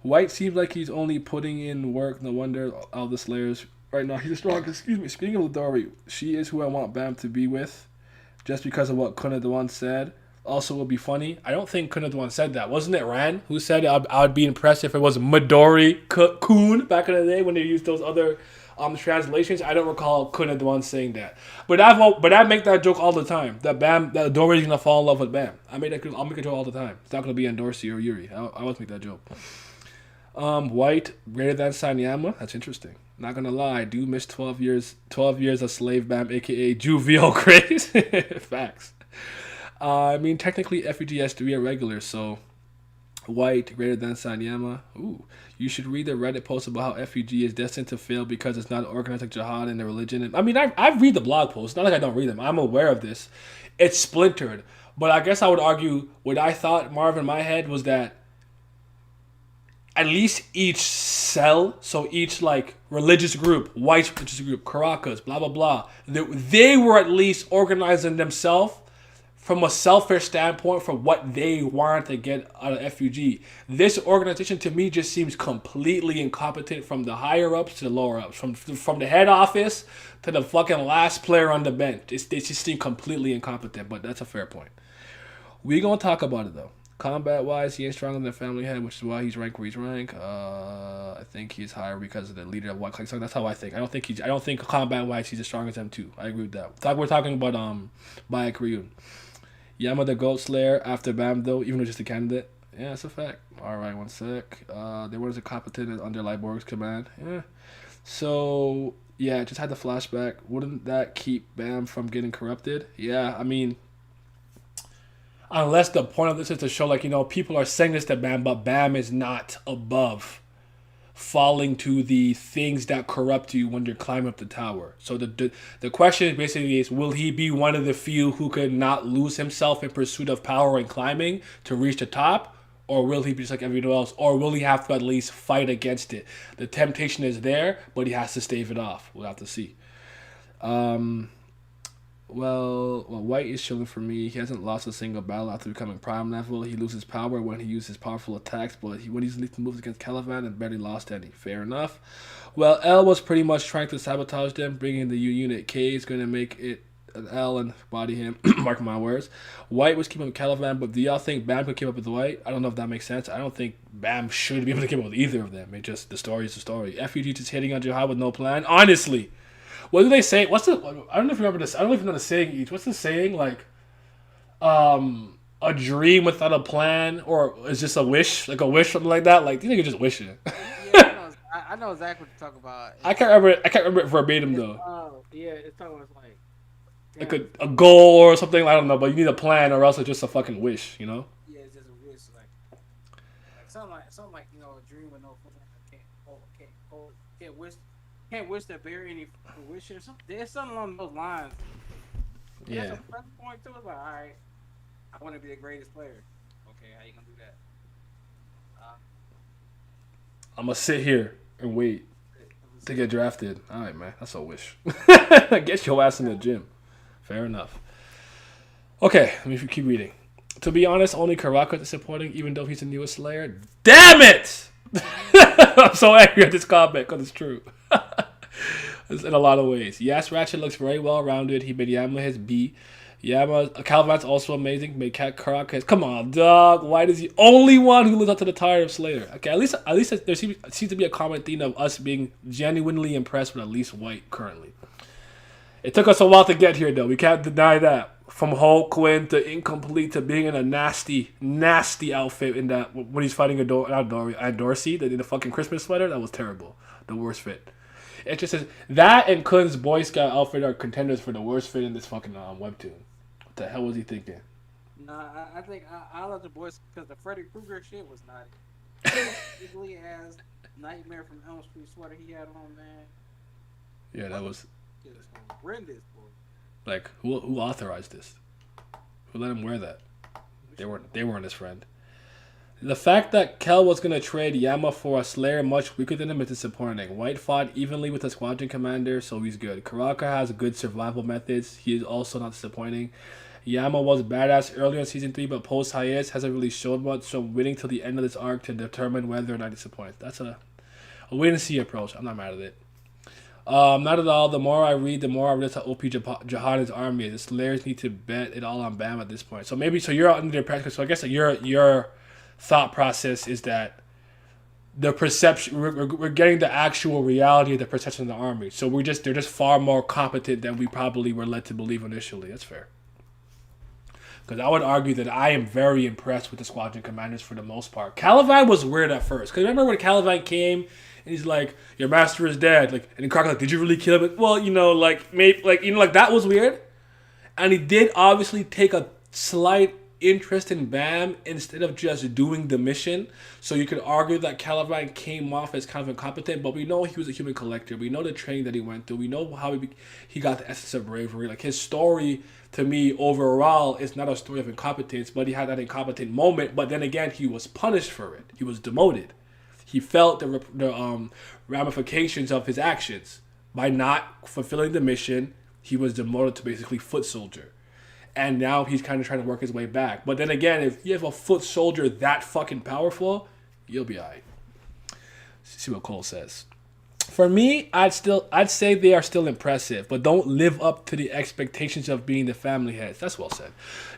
White seems like he's only putting in work. No wonder all the Slayers right now. He's the strongest. Excuse me. Speaking of Midori, she is who I want Bam to be with, just because of what Kuna Dewan said. Also, will be funny. I don't think Kuna Dewan said that. Wasn't it Ran who said I would be impressed if it was Midori Kun back in the day when they used those other translations? I don't recall Kuna Dewan saying that. But I make that that Midori is gonna fall in love with Bam. I'll make a joke all the time. It's not gonna be on Dorsey or Yuri. I always make that joke. White greater than Sanyama. That's interesting. Not gonna lie, I do miss 12 years of slave Bam, aka Juvio craze. Facts. I mean, technically F.U.G has to be a regular, so White greater than Sanyama. Ooh, you should read the Reddit post about how F.U.G is destined to fail because it's not organized like jihad in the religion. I mean, I read the blog posts. Not like I don't read them. I'm aware of this. It's splintered, but I guess I would argue what I thought, Marv, in my head was that at least each cell, so each like religious group, white religious group, Caracas, blah blah blah, they were at least organizing themselves from a selfish standpoint for what they wanted to get out of F.U.G. This organization to me just seems completely incompetent from the higher ups to the lower ups, from the head office to the fucking last player on the bench. They just seem completely incompetent, but that's a fair point. We gonna talk about it though. Combat wise, he ain't stronger than the family head, which is why he's ranked where he's ranked. I think he's higher because of the leader of White Clan. So that's how I think. I don't think combat wise he's as strong as them too. I agree with that. We're talking about Bayak Ryun. Yama the Goat Slayer after Bam though, even though just a candidate. Yeah, that's a fact. Alright, one sec. They weren't as competent under Liborg's command. Yeah. So yeah, just had the flashback. Wouldn't that keep Bam from getting corrupted? Yeah, I mean, unless the point of this is to show, like, people are saying this to Bam, but Bam is not above falling to the things that corrupt you when you're climbing up the tower. So the question basically is, will he be one of the few who could not lose himself in pursuit of power and climbing to reach the top? Or will he be just like everyone else? Or will he have to at least fight against it? The temptation is there, but he has to stave it off. We'll have to see. Well, White is chilling for me. He hasn't lost a single battle after becoming prime level. He loses power when he uses powerful attacks, but when he's least moves against Kallavan and barely lost any. Fair enough. Well, L was pretty much trying to sabotage them, bringing the U unit. K is going to make it an L and body him. Mark my words. White was keeping up with Kallavan, but do y'all think Bam could keep up with White? I don't know if that makes sense. I don't think Bam should be able to keep up with either of them. It just, the story is the story. F.U.G just hitting on Jihad with no plan. Honestly. What do they say? I don't know if you remember this. I don't even know the saying each. What's the saying? Like, a dream without a plan, or is just a wish, like a wish, something like that. Like, you think you're just wishing. Yeah, I know exactly what you're talking about. I can't remember it verbatim though. Yeah, it's talking about like a goal or something. I don't know, but you need a plan, or else it's just a fucking wish. Yeah, it's just a wish, like something like a dream with no plan. Can't wish to bear any wish or something. There's something along those lines. Yeah. That's a point too. It's like, all right, I want to be the greatest player. Okay, how you gonna do that? I'm gonna sit here and wait to get drafted. All right, man. That's a wish. Get your ass in the gym. Fair enough. Okay, let me keep reading. To be honest, only Karaka is disappointing, even though he's the newest Slayer. Damn it! I'm so angry at this comment because it's true. In a lot of ways. Yes, Ratchet looks very well rounded. He made Yama his B. Kallavan's also amazing. Made Karaka his. Come on, dog. Why is he only one who lives up to the title of Slayer? Okay, at least there seems to be a common theme of us being genuinely impressed with at least White currently. It took us a while to get here, though. We can't deny that. From Hulk Quinn to Incomplete to being in a nasty, nasty outfit in that when he's fighting Dorsey, in the fucking Christmas sweater, that was terrible. The worst fit. It just says that and Kuhn's Boy Scout outfit are contenders for the worst fit in this fucking webtoon. What the hell was he thinking? Nah, I think I love the boys because the Freddy Krueger shit was naughty. Ugly as Nightmare from Elm Street sweater he had on, man. Yeah, that was It was horrendous, boy. like who authorized this? Who let him wear that? They weren't his friend. The fact that Kel was gonna trade Yama for a Slayer much weaker than him is disappointing. White fought evenly with the Squadron Commander, so he's good. Karaka has good survival methods. He is also not disappointing. Yama was badass earlier in Season 3, but post-hiatus hasn't really showed much, so I'm waiting till the end of this arc to determine whether or not disappoints. That's a wait-and-see approach. I'm not mad at it. Not at all. The more I read, the more I realize how OP Jihad's army is. The Slayers need to bet it all on Bam at this point. So maybe, so you're under the pressure. So I guess that your thought process is that the perception, we're getting the actual reality of the perception of the army. So they're just far more competent than we probably were led to believe initially. That's fair. Because I would argue that I am very impressed with the Squadron Commanders for the most part. Kallavan was weird at first. Because remember when Kallavan came and he's like, "Your master is dead." Like, and Croc like, "Did you really kill him?" Well, that was weird. And he did obviously take a slight interest in Bam instead of just doing the mission. So you could argue that Kallavan came off as kind of incompetent, but we know he was a human collector. We know the training that he went through. We know how he got the essence of bravery. Like, his story, to me, overall, is not a story of incompetence, but he had that incompetent moment. But then again, he was punished for it. He was demoted. He felt the ramifications of his actions. By not fulfilling the mission, he was demoted to basically foot soldier. And now he's kind of trying to work his way back. But then again, if you have a foot soldier that fucking powerful, you'll be alright. See what Cole says. For me, I'd say they are still impressive, but don't live up to the expectations of being the family heads. That's well said.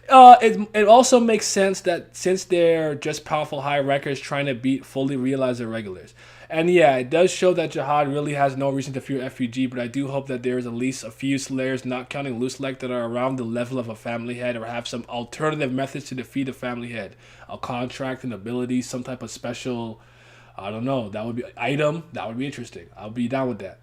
It also makes sense that since they're just powerful Haigh-Rankers trying to fully realize their regulars. And yeah, it does show that Jihad really has no reason to fear F.U.G, but I do hope that there is at least a few Slayers, not counting Loose Leg, that are around the level of a family head or have some alternative methods to defeat a family head. A contract, an ability, some type of special, I don't know, that would be item. That would be interesting. I'll be down with that.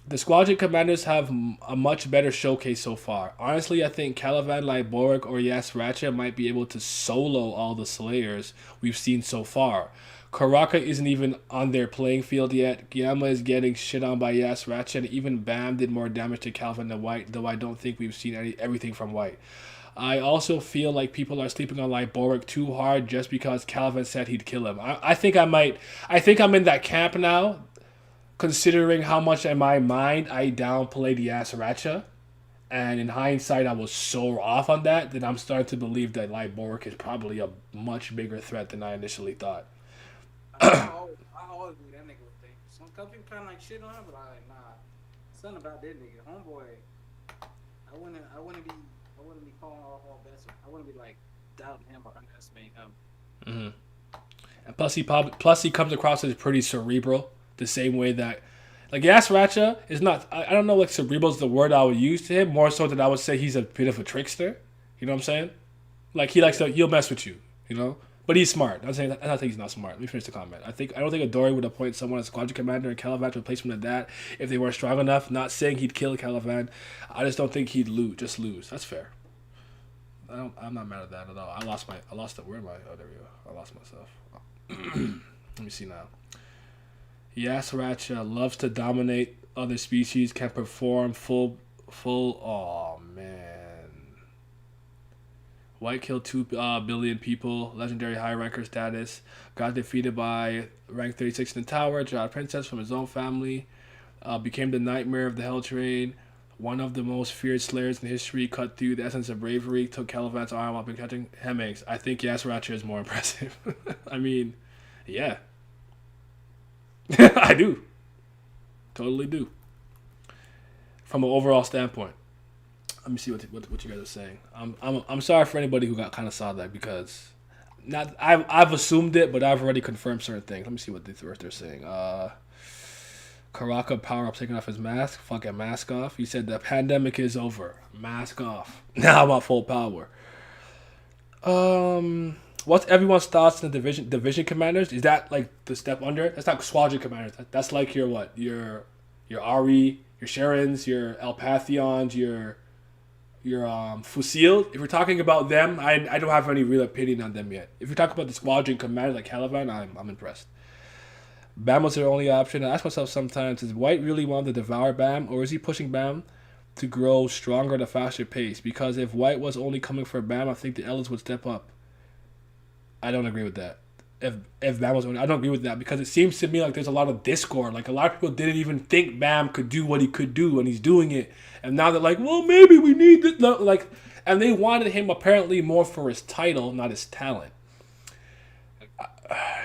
The Squadron Commanders have a much better showcase so far. Honestly, I think Kallavan, Lyborik, or Yas Ratcha might be able to solo all the Slayers we've seen so far. Karaka isn't even on their playing field yet. Gyama is getting shit on by Yas Ratcha, and even Bam did more damage to Kallavan than White, though I don't think we've seen everything from White. I also feel like people are sleeping on Lyborik too hard just because Kallavan said he'd kill him. I think I'm in that camp now, considering how much in my mind I downplayed Yas Ratcha. And in hindsight, I was so off on that I'm starting to believe that Lyborik is probably a much bigger threat than I initially thought. I always knew that nigga was dangerous. Some people kind of like shit on him, but I like, nah. Something about that nigga, homeboy. I wouldn't be calling all bets. I wouldn't be like doubting him or underestimating him. And plus he comes across as pretty cerebral, the same way that, like, Yas Ratcha is not. I don't know, like, cerebral is the word I would use to him, more so than I would say he's a bit of a trickster. You know what I'm saying? Like, he'll mess with you. You know. But he's smart. I'm not saying he's not smart. Let me finish the comment. I don't think Adori would appoint someone as Squadron Commander and Kallavan to replace him at that if they weren't strong enough. Not saying he'd kill Kallavan. I just don't think he'd lose. That's fair. I'm not mad at that at all. I lost the where am I? Oh, there we go. I lost myself. Let me see now. Yas Ratcha loves to dominate other species. Can perform full. Oh man. White killed 2 billion people. Legendary Haigh-Ranker status. Got defeated by rank 36 in the tower. Jihad Princess from his own family. Became the nightmare of the Hell Train. One of the most feared Slayers in history. Cut through the essence of bravery. Took Kallavan's arm up and catching Hemmings. I think Yas Ratcha is more impressive. I mean, yeah. I do. Totally do. From an overall standpoint. Let me see what you guys are saying. I'm sorry for anybody who got kind of saw that, because I've assumed it, but I've already confirmed certain things. Let me see what they're saying. Karaka power up, taking off his mask. Fucking mask off. He said the pandemic is over. Mask off. Now about full power. What's everyone's thoughts on the division commanders? Is that like the step under it? That's not Squadron Commanders. That's like your what? Your Ari, your Sharons, your Alpathions, your Fusil. If we're talking about them, I don't have any real opinion on them yet. If you're talking about the Squadron Commander like Kallavan, I'm impressed. Bam was their only option. I ask myself sometimes, does White really want to devour Bam, or is he pushing Bam to grow stronger at a faster pace? Because if White was only coming for Bam, I think the Ellis would step up. I don't agree with that. If Bam was only, I don't agree with that because it seems to me like there's a lot of discord. Like a lot of people didn't even think Bam could do what he could do, and he's doing it. And now they're like, well, maybe we need this. Like, and they wanted him apparently more for his title, not his talent.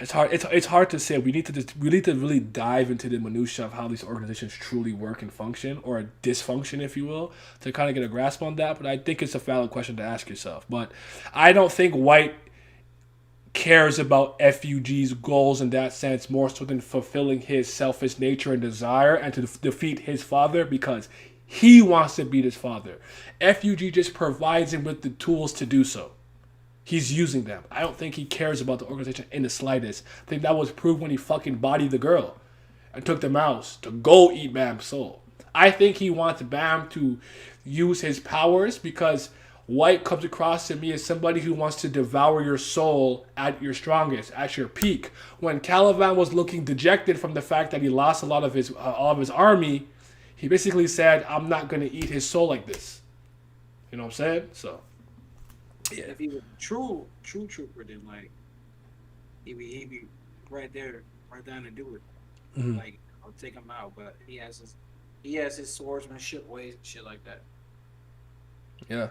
It's hard. It's hard to say. We need to really dive into the minutia of how these organizations truly work and function, or dysfunction, if you will, to kind of get a grasp on that. But I think it's a valid question to ask yourself. But I don't think White cares about FUG's goals in that sense more so than fulfilling his selfish nature and desire and to defeat his father because he wants to beat his father. FUG just provides him with the tools to do so. He's using them. I don't think he cares about the organization in the slightest. I think that was proved when he fucking bodied the girl and took the mouse to go eat Bam's soul. I think he wants Bam to use his powers because White comes across to me as somebody who wants to devour your soul at your strongest, at your peak. When Kallavan was looking dejected from the fact that he lost a lot of his all of his army, he basically said, "I'm not going to eat his soul like this." You know what I'm saying? So, yeah. If he was a true trooper, then like he'd be right there, right down to do it. Mhm. Like I'll take him out, but he has his swordsmanship ways and shit like that. Yeah.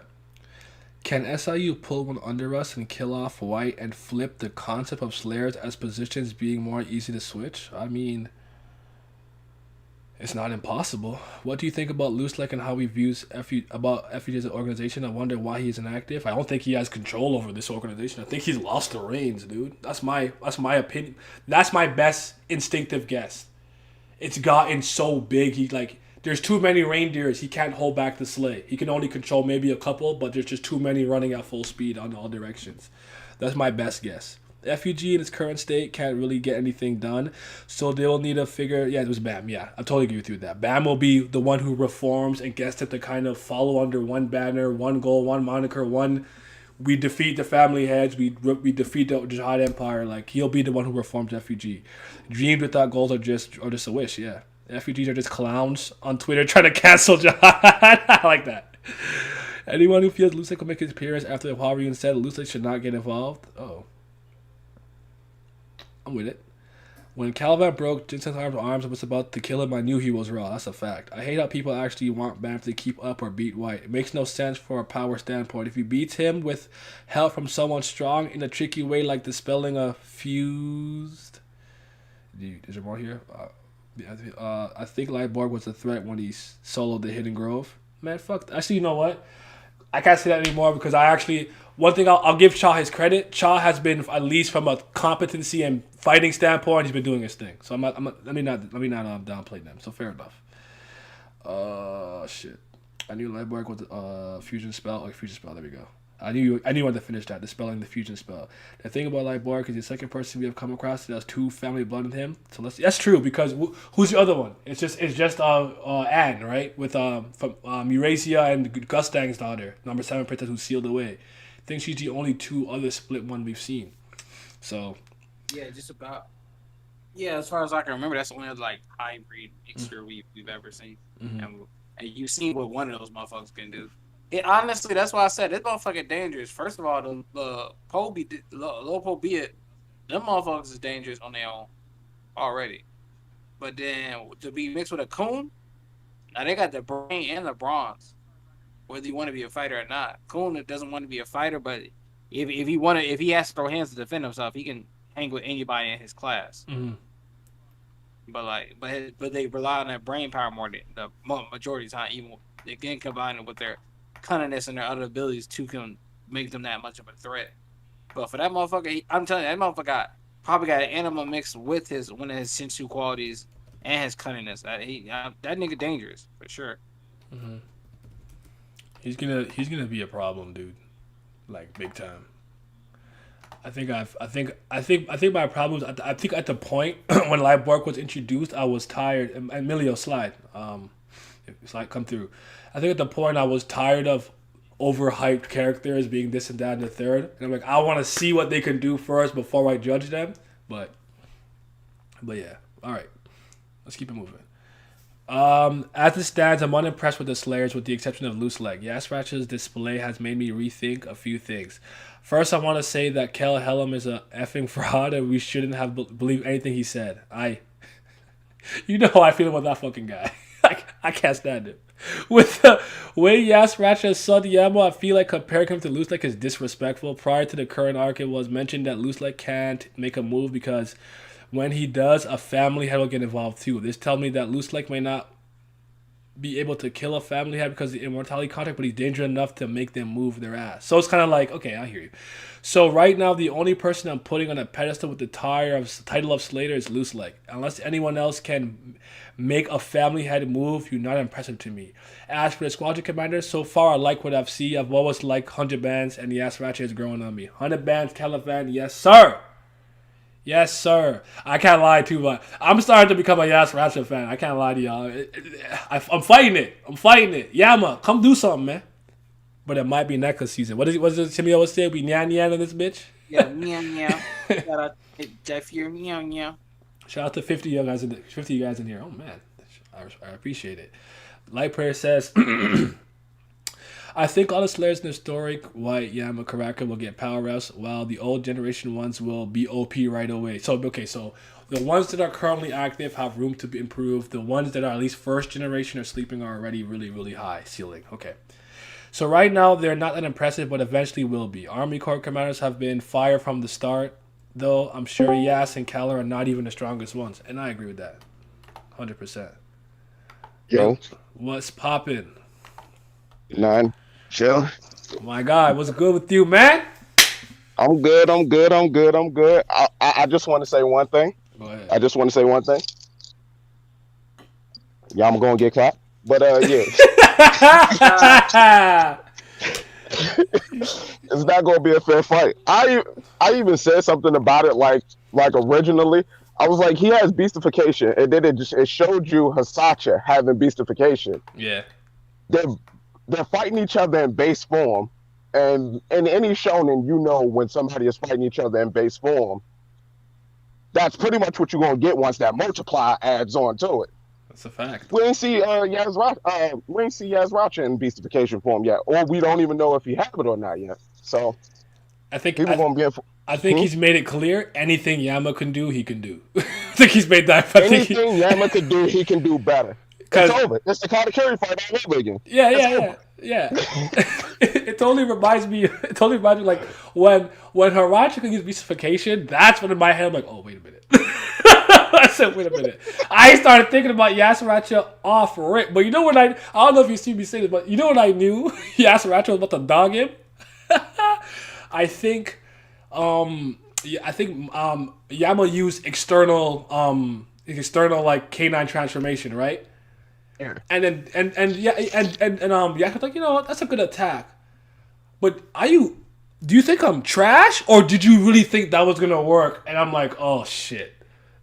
Can SIU pull one under us and kill off White and flip the concept of Slayers as positions being more easy to switch? I mean, it's not impossible. What do you think about Loose Lake and how he views FUG as an organization? I wonder why he is inactive. I don't think he has control over this organization. I think he's lost the reins, dude. That's my opinion. That's my best instinctive guess. It's gotten so big. There's too many reindeers. He can't hold back the sleigh. He can only control maybe a couple, but there's just too many running at full speed on all directions. That's my best guess. FUG in its current state can't really get anything done, so they'll need to figure. Yeah, it was Bam. Yeah, I totally agree with you with that. Bam will be the one who reforms and gets them to kind of follow under one banner, one goal, one moniker, one. We defeat the family heads. We defeat the Jihad Empire. Like he'll be the one who reforms FUG. Dreams without goals are just a wish. Yeah. FUGs are just clowns on Twitter trying to cancel Jihad. I like that. Anyone who feels Loose Lake will make his appearance after the Power Reunion said Loose Lake should not get involved. Oh. I'm with it. When Kallavan broke Jensen's arms and was about to kill him, I knew he was raw. That's a fact. I hate how people actually want Bam to keep up or beat White. It makes no sense for a power standpoint. If he beats him with help from someone strong in a tricky way like dispelling a fused... Dude, is there more here? I think Lightborg was a threat when he soloed the Hidden Grove. Man, fuck. Actually, you know what? I can't say that anymore because one thing I'll give Cha his credit. Cha has been, at least from a competency and fighting standpoint, he's been doing his thing. So let me not downplay them. So fair enough. Shit. I knew Lightborg was fusion spell. Fusion spell. There we go. I knew you wanted to finish that, dispelling the fusion spell. The thing about Lightborg is the second person we have come across that has two family blood in him. So that's true because who's the other one? It's just Anne, right? With from Eurasia and Gustang's daughter, number 7 princess who sealed away. I think she's the only two other split one we've seen. So yeah, just about. Yeah, as far as I can remember, that's the only other hybrid mixture we've ever seen. Mm-hmm. And you've seen what one of those motherfuckers can do. Honestly, that's why I said this motherfucker dangerous. First of all, the low Pobiet, them motherfuckers is dangerous on their own already. But then to be mixed with a coon, now they got the brain and the bronze. Whether you want to be a fighter or not, Coon doesn't want to be a fighter, but if he has to throw hands to defend himself, he can hang with anybody in his class. Mm-hmm. But they rely on that brain power more than the majority of the time. Even they can combine it with their cunningness and their other abilities to can make them that much of a threat. But for that motherfucker, I'm telling you, that motherfucker probably got an animal mixed with one of his sensu qualities and his cunningness. That nigga dangerous for sure. Mm-hmm. He's gonna be a problem, dude. Like big time. I think my problem is I think at the point when Lightborg was introduced, I was tired. And Milios slide, slide come through. I think at the point I was tired of overhyped characters being this and that and the third, and I'm like, I want to see what they can do first before I judge them. But yeah, All right, let's keep it moving. As it stands, I'm unimpressed with the Slayers with the exception of Loose Leg. Yas Ratchet's display has made me rethink a few things. First, I want to say that Kallavan is a effing fraud and we shouldn't have believed anything he said. You know how I feel about that fucking guy. I can't stand him. With the way Yas Ratchet saw Yamo, I feel like comparing him to Loose Leg is disrespectful. Prior to the current arc, it was mentioned that Loose Leg can't make a move because when he does, a family head will get involved too. This tells me that Loose Leg may not be able to kill a family head because of the immortality contract, but he's dangerous enough to make them move their ass. So it's kind of like, okay, I hear you. So right now, the only person I'm putting on a pedestal with the title of Slater is Loose Leg. Unless anyone else can make a family head move, you're not impressive to me. As for the Squadron Commanders, so far I like what I've seen. I've always liked 100 bands, and Yas Ratchet is growing on me. 100 bands, Kallavan, yes sir. Yes, sir. I can't lie too much. I'm starting to become a Yas Ratchet fan. I can't lie to y'all. I'm fighting it. Yama, come do something, man. But it might be next season. What does Timmy always say? We nyan on this bitch? Yeah, meow. Shout out to Jeff, your meow. Shout out to 50 you guys in here. Oh, man. I appreciate it. Light Prayer says... I think all the Slayers in the story, White, Yama, Karaka, will get power ups, while the old generation ones will be OP right away. So the ones that are currently active have room to improve. The ones that are at least first generation or sleeping are already really, really high ceiling. Okay. So right now, they're not that impressive, but eventually will be. Army Corps commanders have been fire from the start, though I'm sure Yas and Kala are not even the strongest ones. And I agree with that. 100%. Yo. What's poppin'? None. Chill. My God, what's good with you, man? I'm good. I just want to say one thing. Go ahead. Yeah, I'm going to get caught. But, yeah. It's not going to be a fair fight. I even said something about it like originally. I was like, he has beastification. And then it showed you Hasacha having beastification. Yeah. They're fighting each other in base form, and in any shonen, you know when somebody is fighting each other in base form, that's pretty much what you're gonna get once that multiplier adds on to it. That's a fact. We ain't see Yazracha in beastification form yet, or we don't even know if he have it or not yet. So I think people gonna be. I think he's made it clear anything Yama can do, he can do. I think he's made that. Anything Yama could do, he can do better. It's over. It's the Katakuri fight all over again. Yeah. It totally reminds me like when Harajuku can use beastification, that's when in my head I'm like, oh, wait a minute. I said, wait a minute. I started thinking about Yasuracha off rip. But you know what I don't know if you see me say this, but you know what I knew Yasuracha was about to dog him? I think Yama used external like canine transformation, right? And then Yaku's like, you know what, that's a good attack. But do you think I'm trash? Or did you really think that was gonna work? And I'm like, oh shit.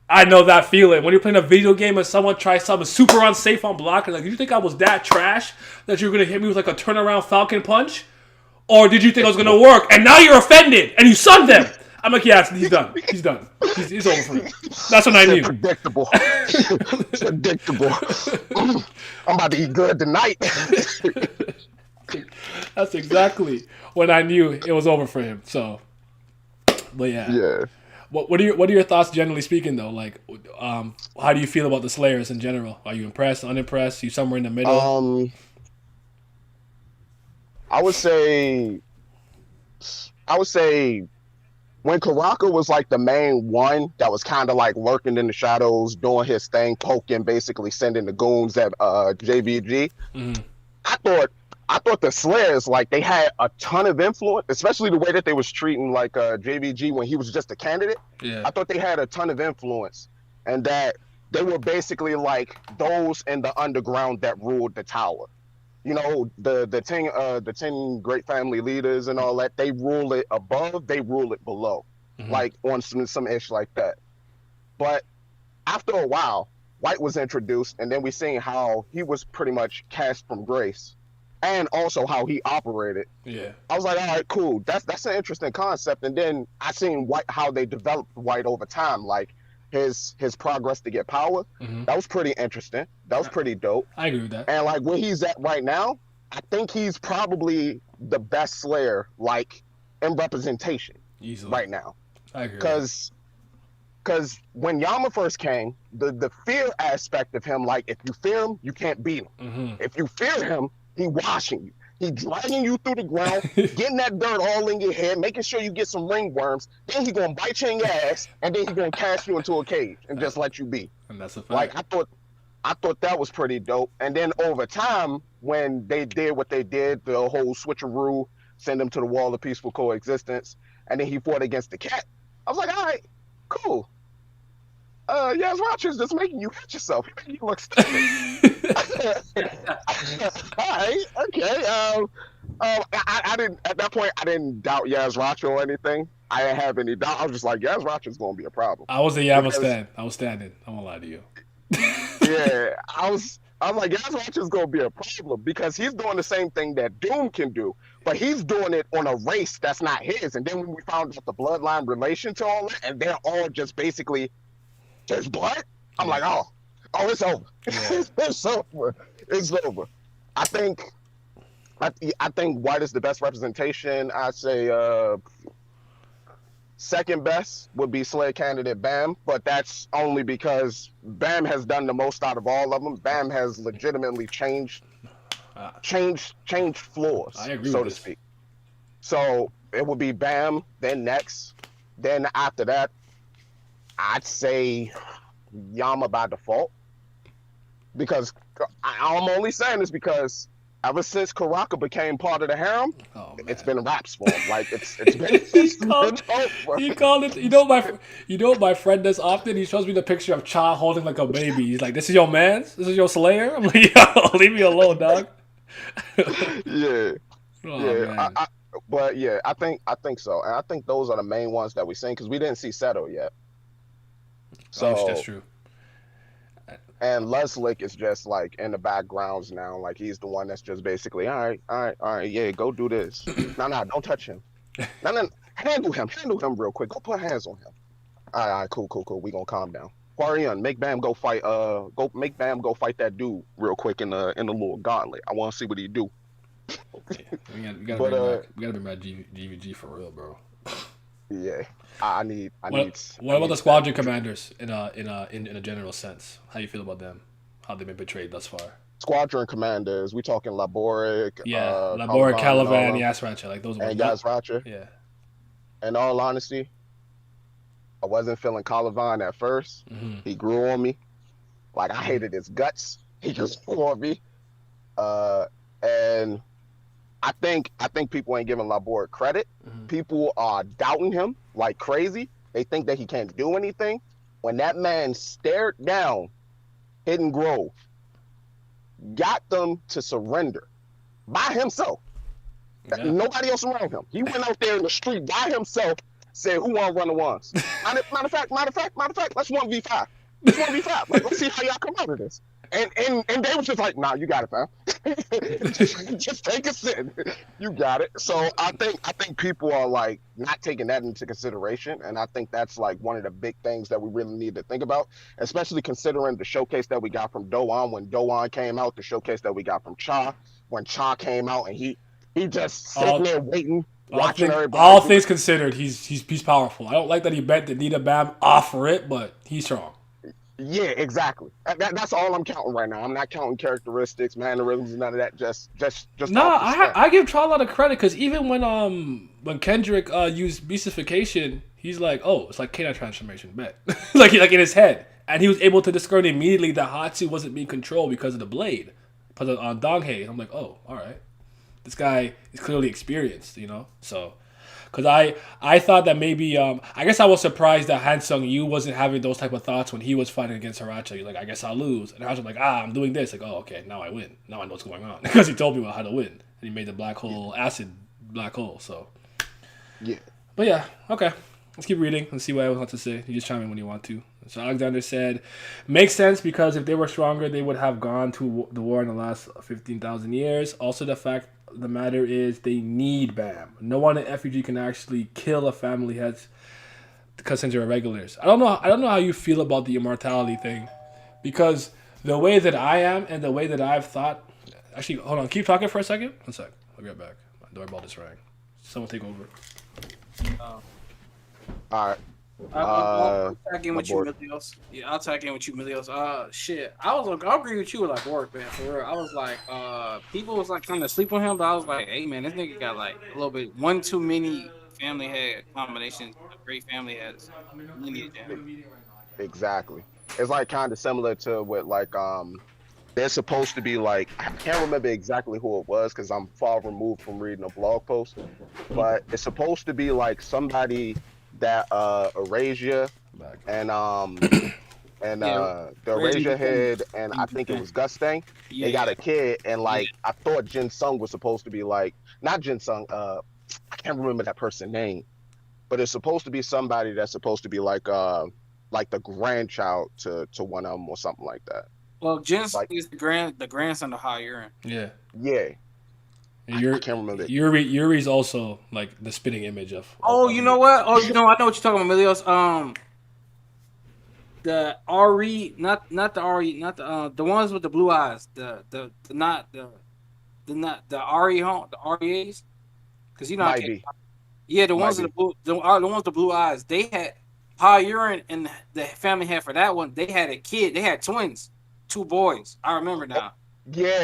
I know that feeling. When you're playing a video game and someone tries something super unsafe on block, and like, did you think I was that trash that you were gonna hit me with like a turnaround falcon punch? Or did you think I was gonna work? And now you're offended and you sunned them. I'm like, yeah, he's done. He's over for him. That's what I knew. Predictable. I'm about to eat good tonight. That's exactly when I knew it was over for him. So, but yeah. Yeah. What are your thoughts generally speaking though? Like, how do you feel about the Slayers in general? Are you impressed, unimpressed? You somewhere in the middle? I would say when Karaka was like the main one that was kind of like lurking in the shadows, doing his thing, poking, basically sending the goons at JVG. Mm-hmm. I thought the Slayers, like, they had a ton of influence, especially the way that they was treating like JVG when he was just a candidate. Yeah. I thought they had a ton of influence, and that they were basically like those in the underground that ruled the tower. You know, the 10 great family leaders and all that, they rule it above, they rule it below, mm-hmm. like on some ish like that. But after a while, White was introduced, and then we seen how he was pretty much cast from grace, and also how he operated. Yeah, I was like, all right, cool. That's an interesting concept. And then I seen White, how they developed White over time. Like his progress to get power. That was pretty interesting. That was pretty dope. I agree with that. And like where he's at right now, I think he's probably the best Slayer like in representation Easily. right now. I agree. Because when Yama first came, the fear aspect of him, like if you fear him, you can't beat him. If you fear him, he washing you. He dragging you through the ground, getting that dirt all in your head, making sure you get some ringworms. Then he gonna bite you in your ass, and then he gonna cast you into a cage and just let you be. And that's a fact. Like I thought that was pretty dope. And then over time, when they did what they did, the whole switcheroo, send him to the wall of peaceful coexistence, and then he fought against the cat. I was like, all right, cool. Yaz Roger's just making you hit yourself. He making you look stupid. All right, okay. I didn't at that point. I didn't doubt Yaz Roger or anything. I didn't have any doubt. I was just like, Yaz Roger's gonna be a problem. I was a Yama stan. I was standing. I won't lie to you. Yeah, I'm like, Yaz Roger's gonna be a problem because he's doing the same thing that Doom can do, but he's doing it on a race that's not his. And then when we found out the bloodline relation to all that, and they're all just basically there's blood. I'm like, oh, it's over. Yeah. It's over. It's over. I think white is the best representation. I'd say second best would be Slayer candidate Bam, but that's only because Bam has done the most out of all of them. Bam has legitimately changed floors, so to speak. So it would be Bam, then next. Then after that, I'd say Yama by default. Because I'm only saying this because ever since Karaka became part of the harem, it's been raps for him. Like it's been over. He called it. You know my friend does often. He shows me the picture of Cha holding like a baby. He's like, "This is your man's. This is your Slayer." I'm like, "Yo, leave me alone, dog." Yeah, Man. but yeah, I think so, and I think those are the main ones that we seen because we didn't see Seto yet. So that's true. And Leslick is just like in the backgrounds now. Like he's the one that's just basically, all right, yeah, go do this. No, don't touch him. No, handle him real quick. Go put hands on him. All right, cool. We gonna calm down. Quarian, make Bam go fight. Make Bam go fight that dude real quick in the little gauntlet. I want to see what he do. Yeah, we gotta bring back GVG for real, bro. Yeah, I need. What about the Squadron Commanders in a general sense? How you feel about them? How they've been portrayed thus far? Squadron Commanders. We talking Laboric. Yeah, Laboric, Kallavan, Yaz Roger, like those. And Yaz Roger. Yeah. In all honesty, I wasn't feeling Kallavan at first. He grew on me. Like I hated his guts. He just grew on me. And I think people ain't giving Laboric credit. People are doubting him like crazy. They think that he can't do anything. When that man stared down Hidden Grove, got them to surrender by himself. Yeah. Nobody else around him. He went out there in the street by himself, said, "Who want to run the ones?" Matter of fact, let's 1v5. Let's 1v5. Like, let's see how y'all come out of this. And they was just like, "Nah, you got it, fam. just take a sit. You got it." So I think people are like not taking that into consideration, and I think that's like one of the big things that we really need to think about, especially considering the showcase that we got from Doan when Doan came out, the showcase that we got from Cha when Cha came out, and he just sitting there waiting, watching everybody. All things considered, he's powerful. I don't like that he bet the Nita Bam off for it, but he's strong. Yeah, exactly. That's all I'm counting right now. I'm not counting characteristics, mannerisms, none of that. Just. No, I give Cha a lot of credit because even when Kendrick used beastification, he's like, "Oh, it's like K9 transformation, bet." like in his head, and he was able to discern immediately that Hatsu wasn't being controlled because of the blade, because of Donghei. I'm like, "Oh, all right, this guy is clearly experienced," So. Because I thought that maybe, I guess I was surprised that Han Sung-yu wasn't having those type of thoughts when he was fighting against Haracha. He's like, I guess I'll lose. And I was like, I'm doing this. Like, oh, okay, now I win. Now I know what's going on. Because he told me how to win. And he made the black hole, acid black hole, so. Yeah. But yeah, okay. Let's keep reading. Let's see what I want to say. You just chime in when you want to. So Alexander said, makes sense because if they were stronger, they would have gone to the war in the last 15,000 years. Also, the fact the matter is they need Bam. No one in F.U.G can actually kill a family head's because since you're irregulars. I don't know how you feel about the immortality thing, because the way that I am and the way that I've thought. Actually, hold on. Keep talking for a second. One sec. I'll be right back. My doorbell just rang. Someone take over. All right. I'll tag in my with you, board. Milios. Yeah, I'll tag in with you, Milios. Shit. I agree with you with like work, man. For real. I was like, people was like kind of sleep on him, but I was like, hey, man, this nigga got like a little bit one too many family head combinations. A great family has lineage in him. Exactly. It's like kind of similar to what like they're supposed to be like. I can't remember exactly who it was because I'm far removed from reading a blog post, but it's supposed to be like somebody that Eurasia Back. and Yeah, the Reggie Eurasia Buchanan. head and I think it was Gustang. Yeah, They got yeah, a kid and yeah. like I thought Jin Sung was supposed to be like not Jin Sung. I can't remember that person's name, but it's supposed to be somebody that's supposed to be like the grandchild to one of them or something like that. Well, Jensen Like is the grandson of High Urine. Yeah. yeah, And I can't remember it. Yuri's also like the spitting image of. Oh, of you know what? Oh, you know, I know what you're talking about, Milios. The RE, not the RE, not the ones with the blue eyes. The not the not the RE home, the REAs. Because you know, I Might can't. be, Yeah, the might ones with be. the blue, the ones with the blue eyes. They had High Urine and the family had for that one. They had a kid. They had twins, two boys. I remember Oh, now.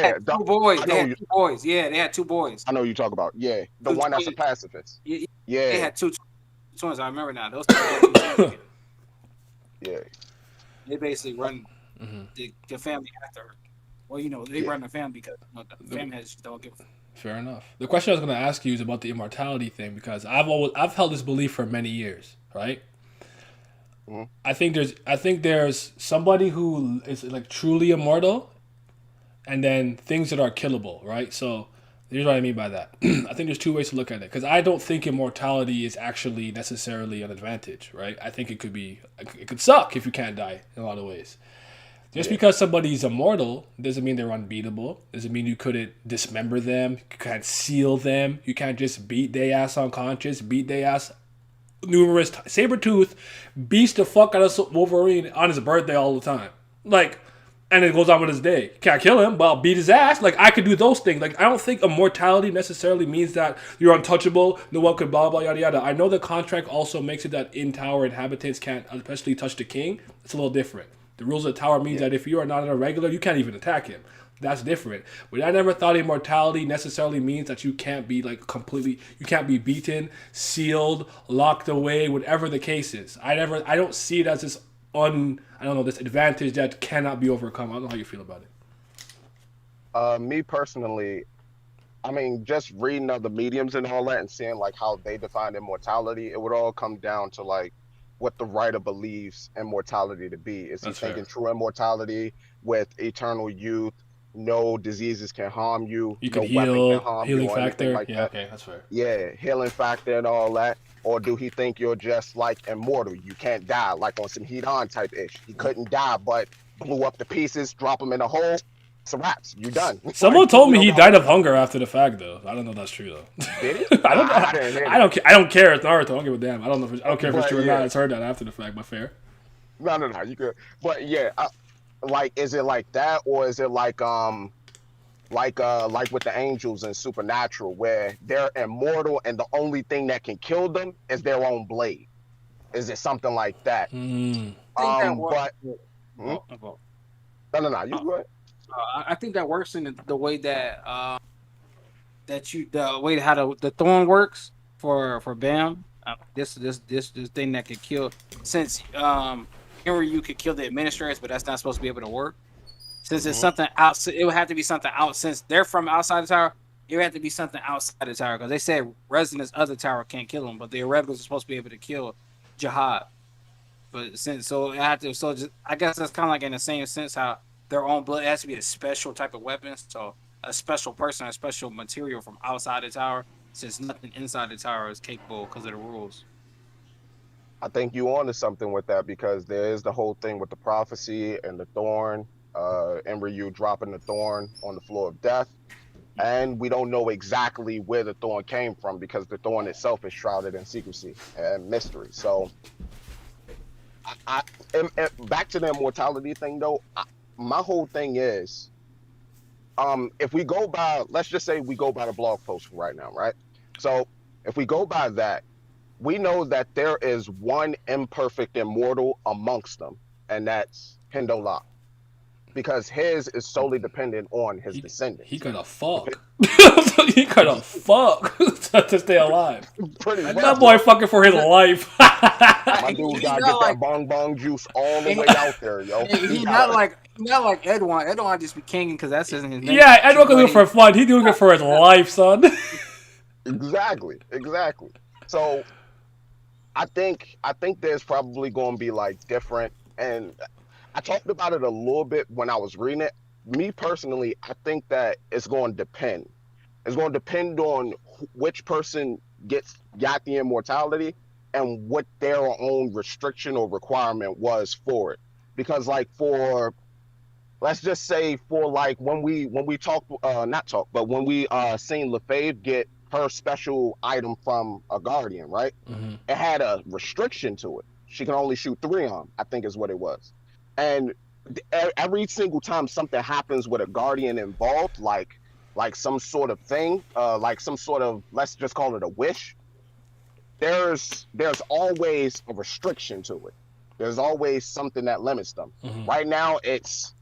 They yeah, had two boys. I They know had you. two boys. Yeah, they had two boys. I know you talk about. Yeah, the Two one that's a twins. pacifist. Yeah, yeah, they Yeah, had two twins. I remember now. Those two had two twins together. yeah, They basically run hmm the family after her. Well, you know, they yeah. run the family because you know, the family has don't give a fuck. Fair enough. The question I was going to ask you is about the immortality thing, because I've held this belief for many years, right? Mhm. I think there's somebody who is like truly immortal, and then things that are killable, right? So here's what I mean by that. I think there's two ways to look at it, because I don't think immortality is actually necessarily an advantage, right? I think it could suck if you can't die in a lot of ways. Just Yeah. because somebody's immortal doesn't mean they're unbeatable. Doesn't mean you couldn't dismember them. You can't seal them. You can't just beat their ass unconscious, beat their ass numerous times. Sabretooth beats the fuck out of Wolverine on his birthday all the time. Like, and it goes on with his day. Can't kill him, but I'll beat his ass. Like, I could do those things. Like, I don't think immortality necessarily means that you're untouchable. No one could blah, blah, yada, yada. I know the contract also makes it that in-tower inhabitants can't especially touch the king. It's a little different. The rules of the tower means Yeah. that if you are not a regular, you can't even attack him. That's different. But I never thought immortality necessarily means that you can't be like completely, you can't be beaten, sealed, locked away, whatever the case is. I don't see it as this I don't know, this advantage that cannot be overcome. I don't know how you feel about it. Me personally, I mean, just reading other mediums and all that and seeing like how they define immortality, it would all come down to like what the writer believes immortality to be. Is he That's fair. thinking true immortality with eternal youth? No diseases can harm you, You could no weapon can heal, harm you, healing or anything factor. like Yeah, that. okay, that's fair. Yeah, healing factor and all that. Or do he think you're just like immortal? You can't die, like on some heat on type ish. He couldn't die, but blew up the pieces, drop them in a hole. It's a wraps. You done. Someone Like told you me don't he gotta died of worry. hunger after the fact, though. I don't know if that's true though. Did he? I don't know. I didn't hear that. I don't care. It's Naruto. I don't give a damn. I don't know. I don't care if it's But true or not. I yeah, just heard that after the fact. But fair. no, no, no. You could. But yeah, like, is it like that, or is it like with the angels in Supernatural, where they're immortal and the only thing that can kill them is their own blade? Is it something like that? Mm. I think that works. But hmm? Oh, oh, No, no, no. You oh. good? I think that works in the way that the way how the thorn works for Bam. This thing that could kill, since Henry you could kill the administrators, but that's not supposed to be able to work. Since it's Hmm. something out, it would have to be something out. Since they're from outside the tower, it would have to be something outside the tower because they said residents of the tower can't kill him, but the irregulars are supposed to be able to kill Jihad. But since so I have to so just, I guess that's kind of like in the same sense how their own blood it has to be a special type of weapon. So a special person, a special material from outside the tower, since nothing inside the tower is capable because of the rules. I think you on to something with that because there is the whole thing with the prophecy and the thorn, and Ryu dropping the thorn on the floor of death. And we don't know exactly where the thorn came from because the thorn itself is shrouded in secrecy and mystery. So Back to the immortality thing though. My whole thing is, if we go by, let's just say we go by the blog post right now, right? So if we go by that, we know that there is one imperfect immortal amongst them, and that's Hindola, because his is solely dependent on his He descendants. gotta fuck. He gotta fuck to stay alive. Pretty And much. that boy fucking for his life. My dude He's gotta not get like- that bong bong juice all the He- way out there, yo. He's not like Edwin. Edwin just be kinging because that's his name. Yeah, Edward can do it for fun. He doing it for his life, son. Exactly. So I think there's probably going to be like different, and I talked about it a little bit when I was reading it. Me personally, I think that it's going to depend. It's going to depend on which person got the immortality and what their own restriction or requirement was for it. Because like let's just say for like when we talk not talk, but when we seen LaFave get her special item from a guardian, right? Mm-hmm. It had a restriction to it. She can only shoot 3 on, I think is what it was. And every single time something happens with a guardian involved, like some sort of thing, like some sort of, let's just call it a wish, there's always a restriction to it. There's always something that limits them. Mm-hmm. Right now, it's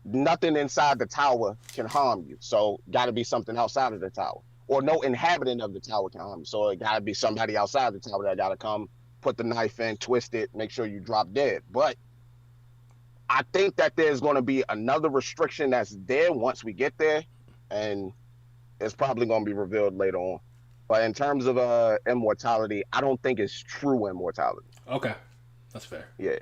nothing inside the tower can harm you. So got to be something outside of the tower. Or no inhabitant of the tower can harm you. So it got to be somebody outside the tower that got to come, put the knife in, twist it, make sure you drop dead. But I think that there's going to be another restriction that's there once we get there. And it's probably going to be revealed later on. But in terms of immortality, I don't think it's true immortality. Okay, that's fair. Yeah.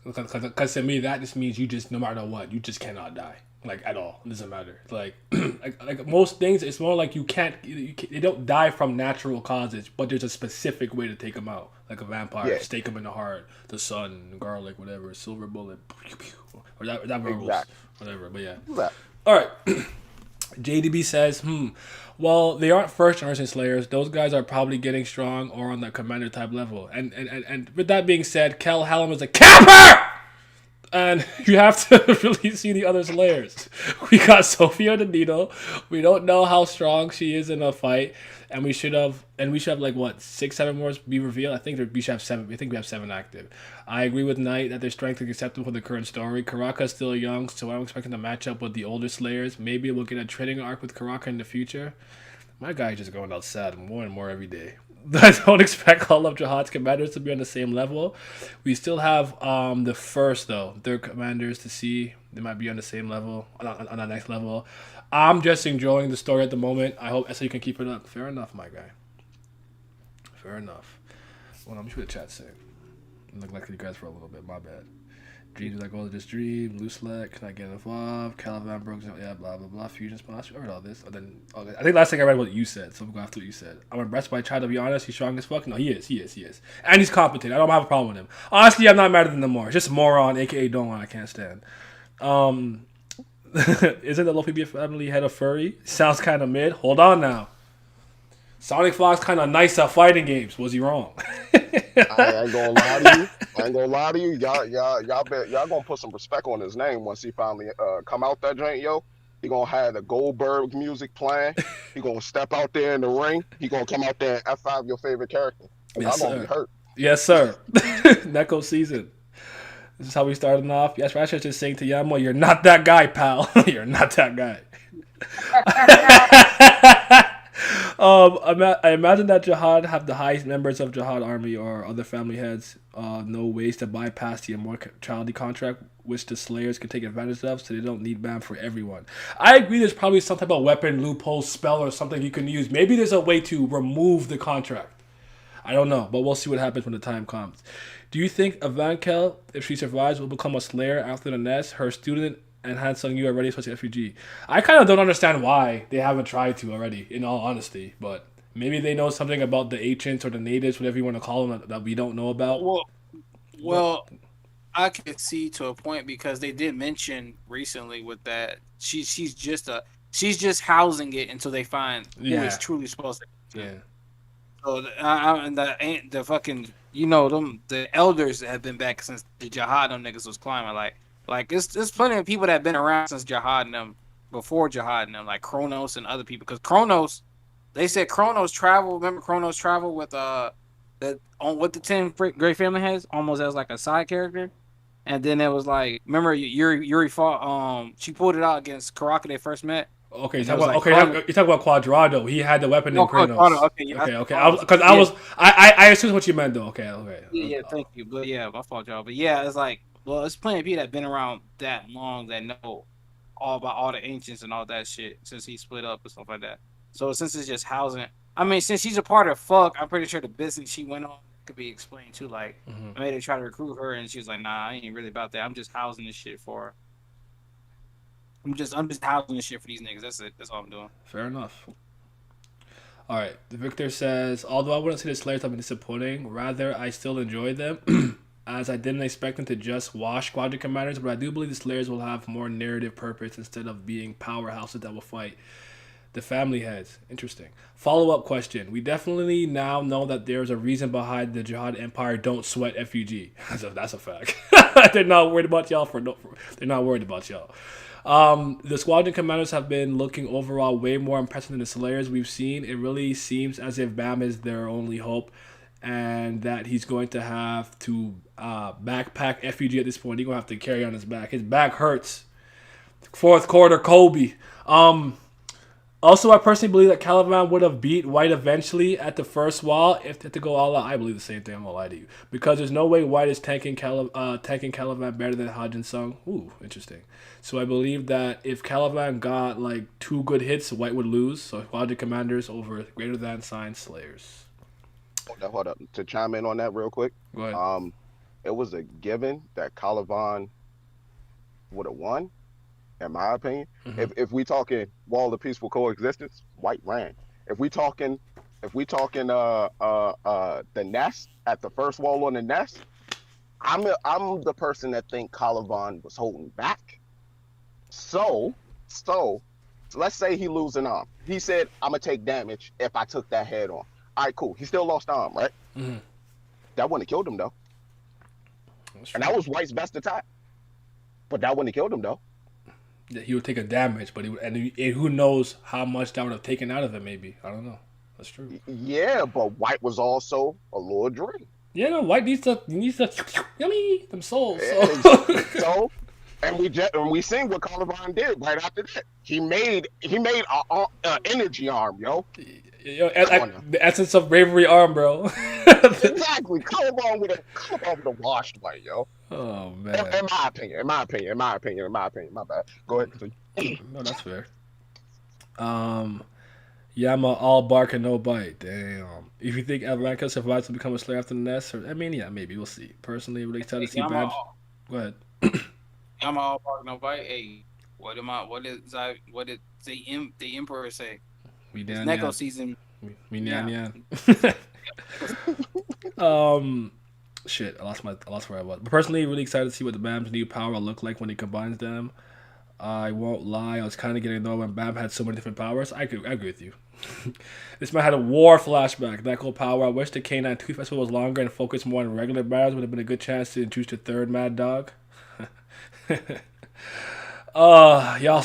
Because to me, that just means you just, no matter what, you just cannot die. Like, at all. It doesn't matter. Like, like most things, it's more like you can't, they don't die from natural causes, but there's a specific way to take them out. Like a vampire, Yeah. stake them in the heart, the sun, garlic, whatever, silver bullet, or that verbals, Exactly. whatever. But yeah. Right. All right. JDB says, well, they aren't first generation Slayers. Those guys are probably getting strong or on the commander type level. And with that being said, Kel Hallam is a capper! And you have to really see the other Slayers. We got Sophia the Needle. We don't know how strong she is in a fight. And we should have like what, 6, 7 more be revealed. I think we should have 7. I think we have 7 active. I agree with Knight that their strength is acceptable for the current story. Karaka is still young, so I'm expecting to match up with the older Slayers. Maybe we'll get a training arc with Karaka in the future. My guy just going outside more and more every day. I don't expect all of Jihad's commanders to be on the same level. We still have the first though, their commanders to see. They might be on the same level, on the next level. I'm just enjoying the story at the moment. I hope SAU can keep it up. Fair enough, my guy. Fair enough. Well, let me see what the chat's saying. Look like you guys for a little bit. My bad. Dreams like all just dream. Loose leg. Can I get involved? Kallavan broke. Yeah, blah blah blah. Fusion sponsor. I read all this. And then I think last thing I read was what you said. So I'm going after what you said. I'm impressed by Chad. To be honest, he's strong as fuck. No, he is, and he's competent. I don't have a problem with him. Honestly, I'm not mad at him no more. It's just moron, aka Don. I can't stand. Isn't the low PBF family head of furry? Sounds kind of mid. Hold on now. Sonic Fox kind of nice at fighting games. Was he wrong? I ain't gonna lie to you. Y'all gonna put some respect on his name once he finally come out that joint, yo. He gonna have the Goldberg music playing. He gonna step out there in the ring. He gonna come out there and F5 your favorite character. Yes, Y'all gonna be hurt. Yes, sir. Neko season. This is how we started off. Yes, Ratchet just saying to Yamo, you're not that guy, pal. You're not that guy. I imagine that Jihad have the highest members of Jihad army or other family heads know ways to bypass the immortality contract, which the Slayers can take advantage of, so they don't need BAM for everyone. I agree there's probably some type of weapon, loophole, spell, or something you can use. Maybe there's a way to remove the contract. I don't know, but we'll see what happens when the time comes. Do you think Evankel, if she survives, will become a Slayer after the nest? Her student and Han Sung Yu are already supposed to F.U.G. I kind of don't understand why they haven't tried to already, in all honesty. But maybe they know something about the ancients or the natives, whatever you want to call them, that we don't know about. Well, I could see to a point because they did mention recently with that she's just housing it until they find who is truly supposed to. Yeah. So the fucking you know, the elders that have been back since the Jihad them niggas was climbing. Like it's plenty of people that have been around since Jihad and them before Jihad and them, like Kronos and other people. Because Kronos, they said Kronos travel. Remember Kronos travel with that on what the 10 Great Family has almost as like a side character. And then it was like, remember Yuri fought. She pulled it out against Karaka. They first met, Okay, and it was like Kronos. you talk about Quadrado. He had the weapon in Oh, Kronos. Kratos. Okay, yeah, I Okay, said okay. Kronos. Yeah, I assumed what you meant though. Okay, okay. yeah, thank you. But yeah, my fault, y'all. But yeah, it's like, well, it's plenty of people that been around that long that know all about all the ancients and all that shit since he split up and stuff like that. So since it's just housing, I mean, since she's a part of FUG, I'm pretty sure the business she went on could be explained too. Like, maybe they try to recruit her and she was like, "Nah, I ain't really about that. I'm just housing this shit for. Her. I'm just housing this shit for these niggas. That's it. That's all I'm doing." Fair enough. All right. Victor says, although I wouldn't say the Slayers have been disappointing, rather I still enjoy them, as I didn't expect them to just wash Squadron Commanders, but I do believe the Slayers will have more narrative purpose instead of being powerhouses that will fight the family heads. Interesting. Follow-up question. We definitely now know that there's a reason behind the Jihad Empire don't sweat F.U.G. That's a fact. They're not worried about y'all they're not worried about y'all. The Squadron Commanders have been looking overall way more impressive than the Slayers we've seen. It really seems as if Bam is their only hope and that he's going to have to backpack F.U.G. at this point. He's going to have to carry on his back. His back hurts. Fourth quarter, Kobe. Also, I personally believe that Kallavan would have beat White eventually at the first wall if they had to go all out. I believe the same thing. I'm gonna lie to you because there's no way White is tanking Kallavan better than Hajin Sung. Ooh, interesting. So I believe that if Kallavan got like 2 good hits, White would lose. So Squadron Commanders over greater than sign Slayers. Hold up. To chime in on that real quick. Go ahead. It was a given that Kallavan would have won, in my opinion. If we talking Wall of Peaceful Coexistence, White ran. If we talking the nest at the first wall on the nest, I'm the person that think Kallavan was holding back. So let's say he lose an arm. He said, I'm gonna take damage if I took that head on. All right, cool. He still lost an arm, right? That wouldn't have killed him though. And that was White's best attack. But that wouldn't have killed him though. He would take a damage, but and who knows how much that would have taken out of him? Maybe I don't know. That's true. Yeah, but White was also a little dream. Yeah, no, White needs to yummy them souls. So and we seen what Kallavan did right after that. He made a energy arm, yo. Yo, the essence of bravery arm, bro. Exactly. Kallavan would have washed White, yo. Oh man. In my opinion. My bad. Go ahead. No, that's fair. Yama all bark and no bite. Damn. If you think Avanka survives to become a slayer after the nest, I mean, yeah, maybe we'll see. Personally, really excited to see Bam. Go ahead. I'm all bark no bite. Hey, what did the Emperor say? Neko season. Me nyan. Shit, I lost where I was. But personally, really excited to see what the Bam's new power will look like when he combines them. I won't lie, I was kind of getting annoyed when Bam had so many different powers. I agree with you. This man had a war flashback. That cool power. I wish the K9 Tooth Festival was longer and focused more on regular battles. Would have been a good chance to introduce the third Mad Dog. Y'all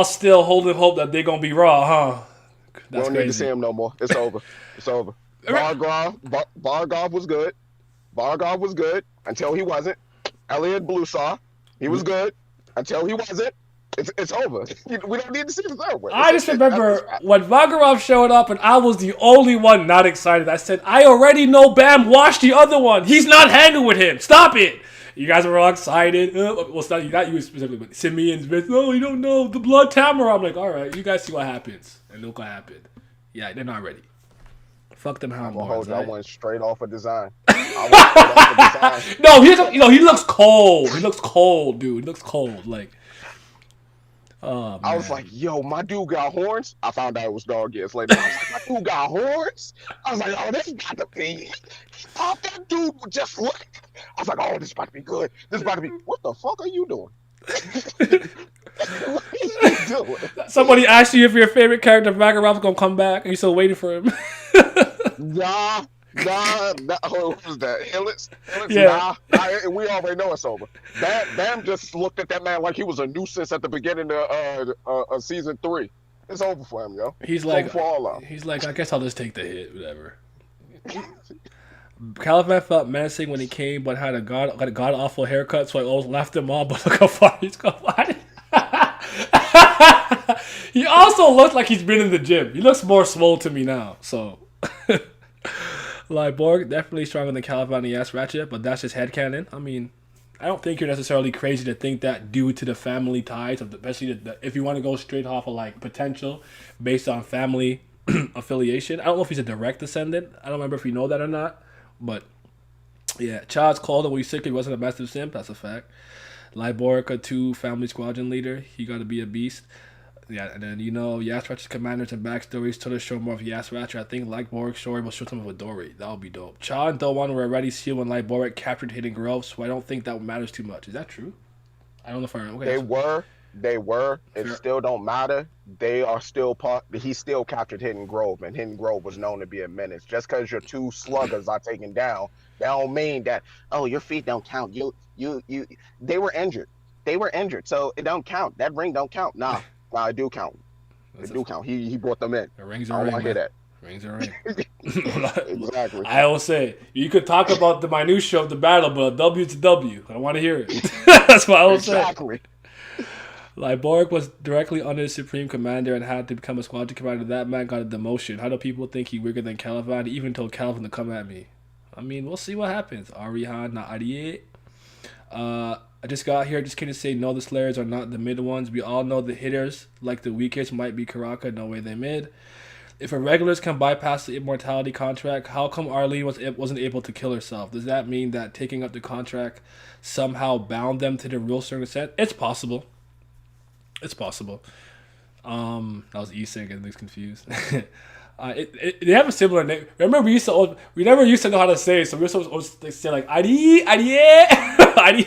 still holding hope that they're gonna be raw, huh? We don't need to see him no more. It's over. Bargov was good. Bargov was good until he wasn't. Elliot Bluesaw, he was good until he wasn't. It's over. We don't need to see the third one. I just remember when Vagarov showed up and I was the only one not excited. I said, I already know Bam washed the other one. He's not hanging with him. Stop it. You guys were all excited. Well, it's not you specifically, but Simeon's been, no, you don't know. The Blood Tamara. I'm like, all right, you guys see what happens. And look what happened. Yeah, they're not ready. Fuck them hound boys. I went straight off of design. No, he looks cold. He looks cold, dude. He looks cold. Like, oh, man. I was like, yo, my dude got horns. I found out it was dog years later. I was like, my dude got horns. I was like, oh, this is about to be. Thought that dude would just look. I was like, oh, this is about to be good. This is about to be. What the fuck are you doing? What are you doing? Somebody asked you if your favorite character Vagarov's gonna come back. Are you still waiting for him? Nah, What was that? Hillis? Yeah. We already know it's over. Bam just looked at that man like he was a nuisance at the beginning of season 3. It's over for him, yo. He's It's like, over for all of I guess I'll just take the hit, whatever. Kallavan felt menacing when he came, but had a god awful haircut, so I always laughed him off. But look how far he's gone. He also looks like he's been in the gym. He looks more swole to me now. So, Borg definitely stronger than Kallavan and Yas Ratchet, but that's just headcanon. I mean, I don't think you're necessarily crazy to think that due to the family ties, especially if you want to go straight off of like potential based on family affiliation. I don't know if he's a direct descendant. I don't remember if you know that or not. But yeah, Chad's called him when he's sick. He wasn't a massive simp. That's a fact. Liborica 2 family squadron leader. He got to be a beast. Yeah, and then Yas Ratchet's commanders and backstories to show more of Yas Ratchet. I think Borg's story will show some of Dory. That would be dope. Chad and Dowan were already sealed when Boric captured Hidden Grove, so I don't think that matters too much. Is that true? I don't know if I remember. Okay, They were. It still don't matter. They are still part. He still captured Hidden Grove, and Hidden Grove was known to be a menace. Just because your 2 sluggers are taken down, that don't mean that your feet don't count. They were injured. So it don't count. That ring don't count. Nah, it do count. It do count. He brought them in. The rings I are don't ring. want to hear that. Rings are ring. Exactly. I will say you could talk about the minutia of the battle, but W's a W. I want to hear it. That's what I will say. Exactly. Borg was directly under the Supreme Commander and had to become a squadron commander. That man got a demotion. How do people think he weaker than Kallavan? He even told Kallavan to come at me. I mean, we'll see what happens. Arihan, not Ariye. I just got here. Just came to say no, the Slayers are not the mid ones. We all know the hitters, like the weakest, might be Karaka. No way they mid. If a regulars can bypass the Immortality contract, how come Arlene wasn't able to kill herself? Does that mean that taking up the contract somehow bound them to the real certain extent? It's possible. It's possible. That was E-Sync and things confused. They have a similar name. Remember, we never used to know how to say it, so we were supposed to say like Adi.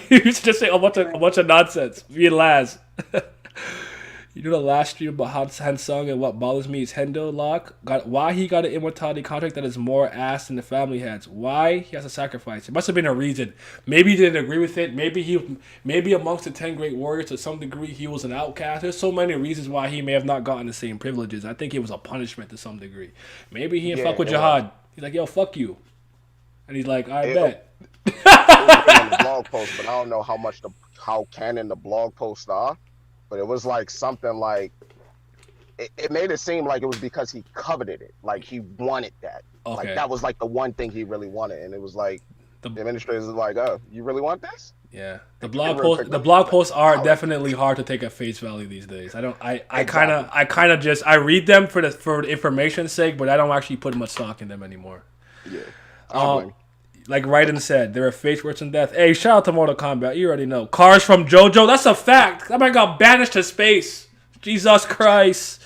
We used to just say a bunch of nonsense. Me and Laz. You know the last stream about Hansung, and what bothers me is Hendo Lock why he got an immortality contract that is more ass than the family heads. Why he has to sacrifice. It must have been a reason. Maybe he didn't agree with it. Maybe amongst the 10 great warriors to some degree he was an outcast. There's so many reasons why he may have not gotten the same privileges. I think it was a punishment to some degree. Maybe he didn't fuck with Jihad. He's like, yo, fuck you. And he's like, I bet. It was in the blog post, but I don't know how canon the blog posts are. But it was like something like it made it seem like it was because he coveted it, like he wanted that. Okay. Like that was like the one thing he really wanted, and it was like the administrators was like, "Oh, you really want this?" Yeah, the blog posts are definitely hard to take at face value these days. I kind of just read them for information's sake, but I don't actually put much stock in them anymore. Yeah. Like Raiden said, there are fates worse than death. Hey, shout out to Mortal Kombat. You already know. Cars from JoJo. That's a fact. That man got banished to space. Jesus Christ.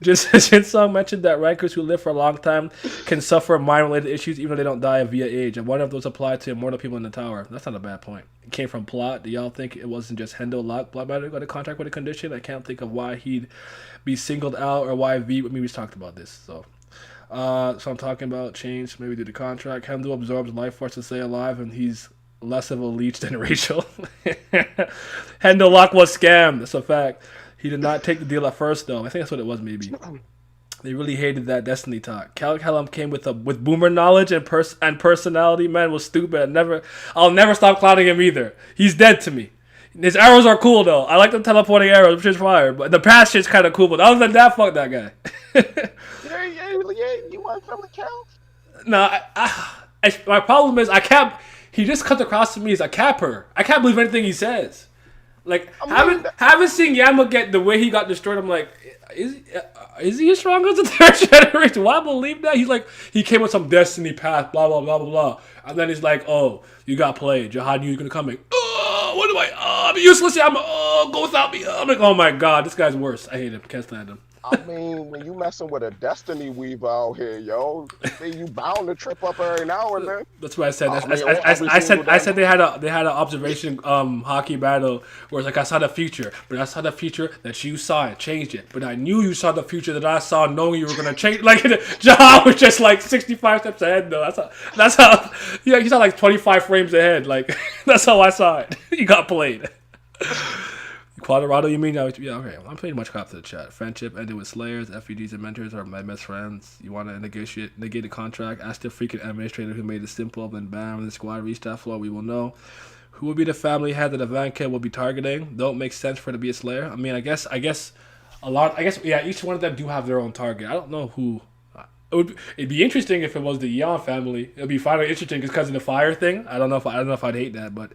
Jinsung mentioned that rankers who live for a long time can suffer mind-related issues even though they don't die via age. And one of those apply to immortal people in the tower. That's not a bad point. It came from plot. Do y'all think it wasn't just Hendo Lock? Blood Matter got a contract with a condition? I can't think of why he'd be singled out or why V. Maybe we just talked about this. So I'm talking about change, maybe due to contract. Hendo absorbs life force to stay alive, and he's less of a leech than Rachel. Hendo Lock was scammed. That's a fact. He did not take the deal at first, though. I think that's what it was, maybe. They really hated that Destiny talk. Callum came with boomer knowledge and personality. Man was stupid. I'll never stop clowning him either. He's dead to me. His arrows are cool, though. I like the teleporting arrows, which is fire. But the past shit's kind of cool. But other than that, fuck that guy. You want from the count? No, my problem is I can't. He just comes across to me as a capper. I can't believe anything he says. Like having seen Yama get the way he got destroyed, I'm like, is he as strong as the third generation? Why believe that? He's like, he came with some destiny path, blah blah blah blah blah, and then he's like, oh, you got played. Jihad knew you're gonna come in. Oh, what do I'm useless. Go without me. I'm like, oh my god, this guy's worse. I hate him. Can't stand him. I mean, when you messing with a Destiny Weaver out here, yo, then you bound to trip up every now and then. That's what I said. I mean, every single I damn said game. they had an observation hockey battle where it's like I saw the future, but I saw the future that you saw and changed it. But I knew you saw the future that I saw, knowing you were gonna change. Like Jaha was just like 65 steps ahead. Though that's how yeah, he saw like 25 frames ahead. Like that's how I saw it. He got played. Colorado, you mean? Yeah, okay. I'm paying much crap to the chat. Friendship ended with Slayers. FUGs and mentors are my best friends. You want to negate the contract? Ask the freaking administrator who made it simple. Then bam, when the squad reached that floor, we will know. Who will be the family head that the van kid will be targeting? Don't make sense for it to be a Slayer. I mean, I guess a lot. I guess yeah, each one of them do have their own target. I don't know who. It'd be interesting if it was the Yon family. It'd be finally interesting because of the fire thing. I don't know if I'd hate that, but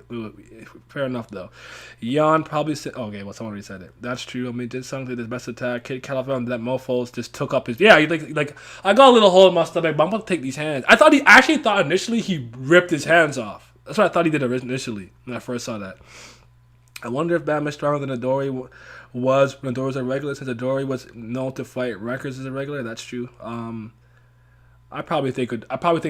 fair enough though. Yon probably said, okay, well someone already said it. That's true. I mean, did something his best attack. Kid Kallavan that mofo's just took up his like I got a little hole in my stomach, but I'm about to take these hands. I actually thought initially he ripped his hands off. That's what I thought he did initially when I first saw that. I wonder if Batman is stronger than Adori was when Adori was a regular, since Adori was known to fight Rankers as a regular. That's true. I probably think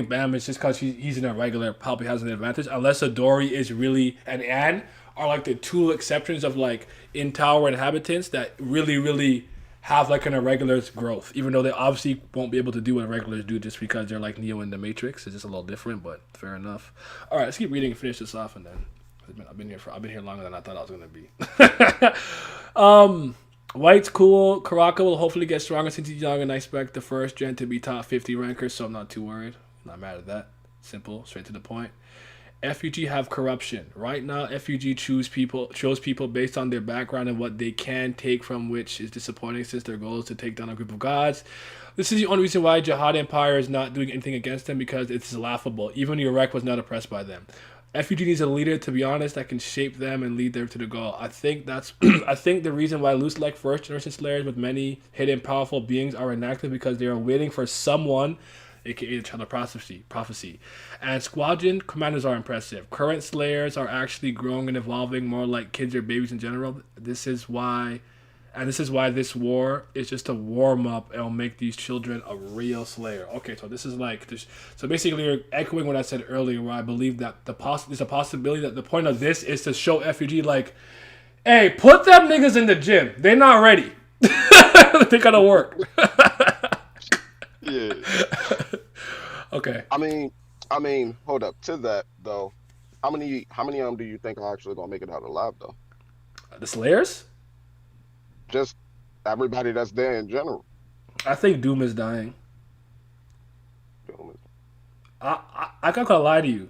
Bam is just because he's in a regular probably has an advantage unless Adori is really and Anne are like the two exceptions of like in tower inhabitants that really have like an irregular's growth, even though they obviously won't be able to do what regulars do just because they're like Neo in the Matrix. It's just a little different, but fair enough. All right, let's keep reading and finish this off, and then I've been here longer than I thought I was gonna be. White's cool. Karaka will hopefully get stronger since he's young, and I expect the first gen to be top 50 rankers, so I'm not too worried. Not mad at that. Simple, straight to the point. FUG have corruption. Right now, FUG chose people based on their background and what they can take from, which is disappointing since their goal is to take down a group of gods. This is the only reason why Jihad Empire is not doing anything against them, because it's laughable. Even Iraq was not oppressed by them. FUG needs a leader, to be honest, that can shape them and lead them to the goal. I think that's I think the reason why loose like first generation slayers with many hidden powerful beings are inactive because they are waiting for someone, aka the child of prophecy. And squadron commanders are impressive. Current slayers are actually growing and evolving more like kids or babies in general. This is why this war is just a warm up and will make these children a real slayer. Okay, so this is like this. So basically, you're echoing what I said earlier, where I believe that there's a possibility that the point of this is to show FUG like, hey, put them niggas in the gym. They're not ready. They gotta work. Yeah. Okay. I mean, hold up. To that though, how many of them do you think are actually gonna make it out alive though? The slayers? Just everybody that's there in general. I think Doom is dying. I can't gonna lie to you.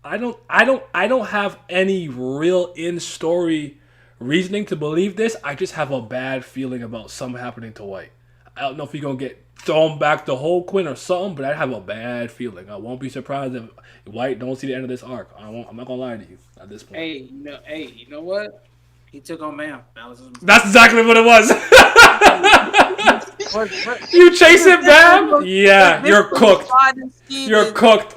I don't have any real in story reasoning to believe this. I just have a bad feeling about something happening to White. I don't know if he's gonna get thrown back to Whole Quinn or something, but I have a bad feeling. I won't be surprised if White don't see the end of this arc. I'm not gonna lie to you at this point. Hey, you know what? He took on Bam. That's exactly what it was. You chase it, Bam? Yeah, you're cooked. You're cooked.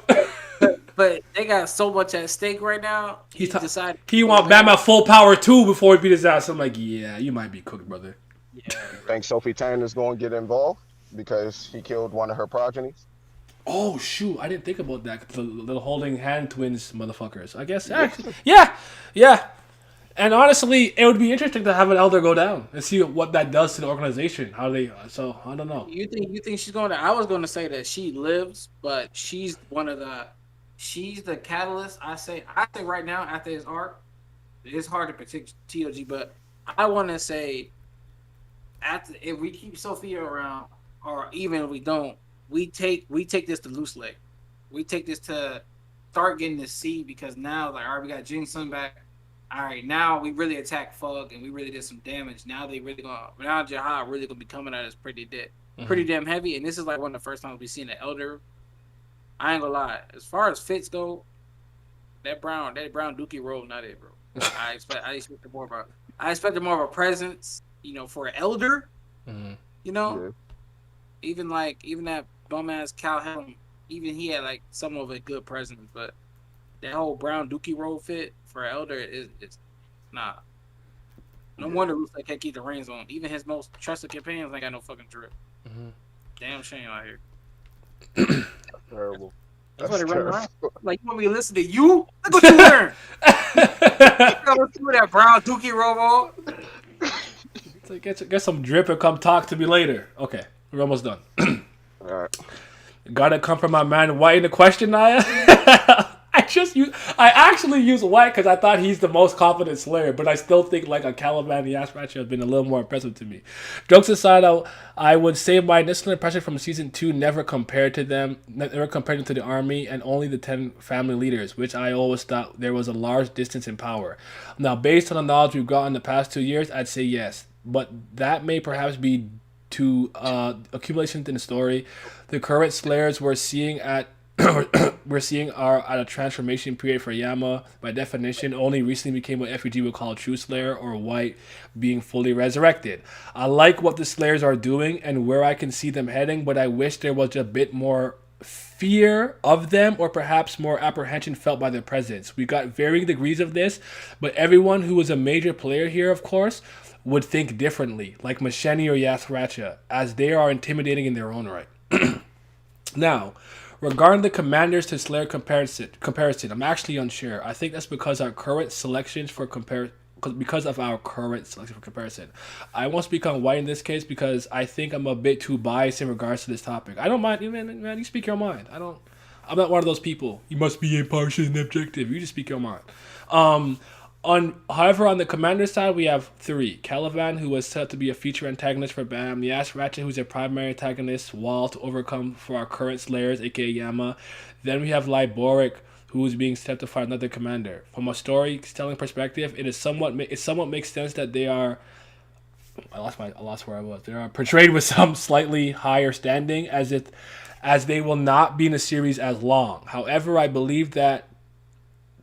But they got so much at stake right now. He decided he want Bam at full power too before he beat his ass. I'm like, yeah, you might be cooked, brother. Yeah. Think Sophie Turner's going to get involved because he killed one of her progenies? Oh shoot, I didn't think about that. The little holding hand twins, motherfuckers. I guess actually, yeah. And honestly, it would be interesting to have an elder go down and see what that does to the organization. How they? So I don't know. You think she's going to? I was going to say that she lives, but she's she's the catalyst. I say right now after his arc, it's hard to predict TOG, but I want to say if we keep Sophia around, or even if we don't, we take this to loose leg. We take this to start getting to see, because now like, all right, we got Jing Sun back. All right, now we really attacked FUG and we really did some damage. Now Jihad really gonna be coming at us pretty damn heavy. And this is like one of the first times we've seen an elder. I ain't gonna lie. As far as fits go, that brown Dookie roll not it, bro. I expected more of a presence, for an elder. Mm-hmm. Yeah. Even that bum ass Cal Helm, even he had like some of a good presence, but that whole brown Dookie roll fit for an elder is nah. No wonder Rusev can't keep the reins on. Even his most trusted companions ain't got no fucking drip. Mhm. Damn shame out here. Terrible. That's why That's they run terrible. around. Like, you want me to listen to you? Look what you wearing. Let's do that brown Dookie robe on. So get some drip and come talk to me later. Okay, we're almost done. All right. Gotta come from my man White in the question, Naya. I actually use White because I thought he's the most confident Slayer, but I still think like a Kallavan and FUG has been a little more impressive to me. Jokes aside, I would say my initial impression from season 2 never compared to them to the army and only the 10 family leaders, which I always thought there was a large distance in power. Now, based on the knowledge we've gotten the past 2 years, I'd say yes, but that may perhaps be to accumulation in the story. The current Slayers we're seeing are at a transformation period for Yama. By definition, only recently became what FUG would call a true Slayer or White, being fully resurrected. I like what the Slayers are doing and where I can see them heading, but I wish there was a bit more fear of them or perhaps more apprehension felt by their presence. We got varying degrees of this, but everyone who was a major player here, of course, would think differently, like Masheni or Yasracha, as they are intimidating in their own right. Now, regarding the Commanders to Slayer comparison, I'm actually unsure. I think that's because our current selections for because of our current selection for comparison. I won't speak on White in this case because I think I'm a bit too biased in regards to this topic. I don't mind, man. You speak your mind. I'm not one of those people. You must be impartial and objective. You just speak your mind. However, on the Commander side, we have 3. Kallavan, who was set to be a feature antagonist for BAM. Yas Ratchet, who's a primary antagonist, Wall to overcome for our current Slayers, aka Yama. Then we have Liboric, who is being set to fight another Commander. From a storytelling perspective, it somewhat makes sense that they are. I lost where I was. They are portrayed with some slightly higher standing, as they will not be in the series as long. However, I believe that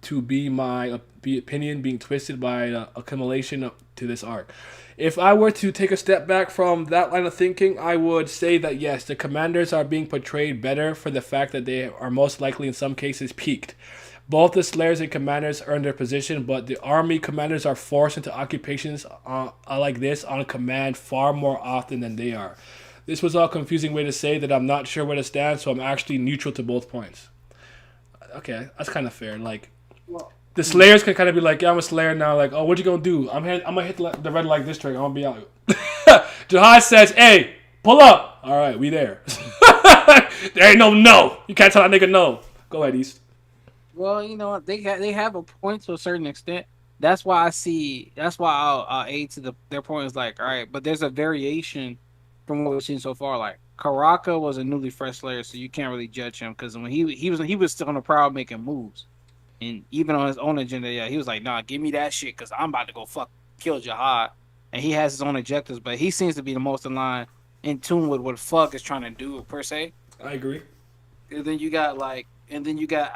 to be my opinion being twisted by accumulation to this arc. If I were to take a step back from that line of thinking, I would say that yes, the Commanders are being portrayed better for the fact that they are most likely in some cases peaked. Both the Slayers and Commanders earn their position, but the Army Commanders are forced into occupations like this on command far more often than they are. This was all a confusing way to say that I'm not sure where to stand, so I'm actually neutral to both points. Okay, that's kind of fair. Like, the Slayers can kind of be like, yeah, I'm a Slayer now. Like, oh, what you gonna do? I'm gonna hit the red light district. I'm gonna be out. Jihad says, hey, pull up. All right, we there. There ain't no. You can't tell that nigga no. Go ahead, East. Well, you know what? They have a point to a certain extent. That's why I'll aid to their point is like, all right, but there's a variation from what we've seen so far. Like Karaka was a newly fresh Slayer, so you can't really judge him because when he was still on the prowl making moves. And even on his own agenda, yeah, he was like, nah, give me that shit because I'm about to go kill Jihad. And he has his own objectives, but he seems to be the most in tune with what FUG is trying to do, per se. I agree. And then you got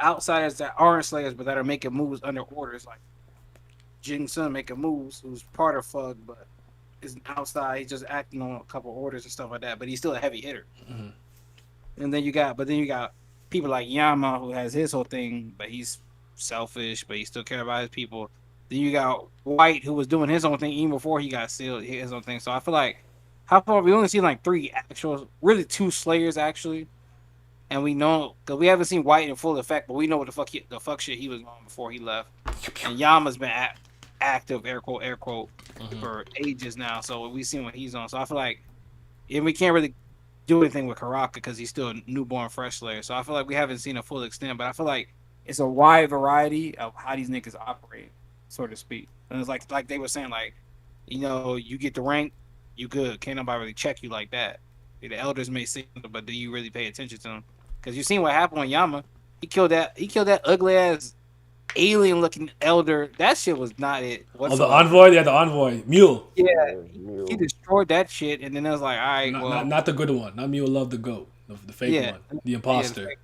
outsiders that aren't Slayers, but that are making moves under orders, like Jing Sun making moves, who's part of FUG, but is outside. He's just acting on a couple orders and stuff like that, but he's still a heavy hitter. Mm-hmm. And then you got people like Yama, who has his whole thing, but he's selfish, but he still cares about his people. Then you got White, who was doing his own thing even before he got sealed, his own thing. So I feel like how far we only seen like 3 actual, really 2 Slayers actually, and we know because we haven't seen White in full effect, but we know what the fuck shit he was on before he left. And Yama's been active, air quote, mm-hmm. for ages now, so we've seen what he's on. So I feel like, and we can't really do anything with Karaka because he's still a newborn fresh Slayer. So I feel like we haven't seen a full extent, but I feel like it's a wide variety of how these niggas operate, so to speak. And it's like they were saying, like, you know, you get the rank, you good. Can't nobody really check you like that. The elders may say something, but do you really pay attention to them? Because you seen what happened with Yama. He killed that ugly ass alien looking elder. That shit was not it. The envoy? Yeah, the envoy. Mule. Yeah. He destroyed that shit, and then it was like, all right, not the good one. Not Mule Love the goat. The fake one. The imposter.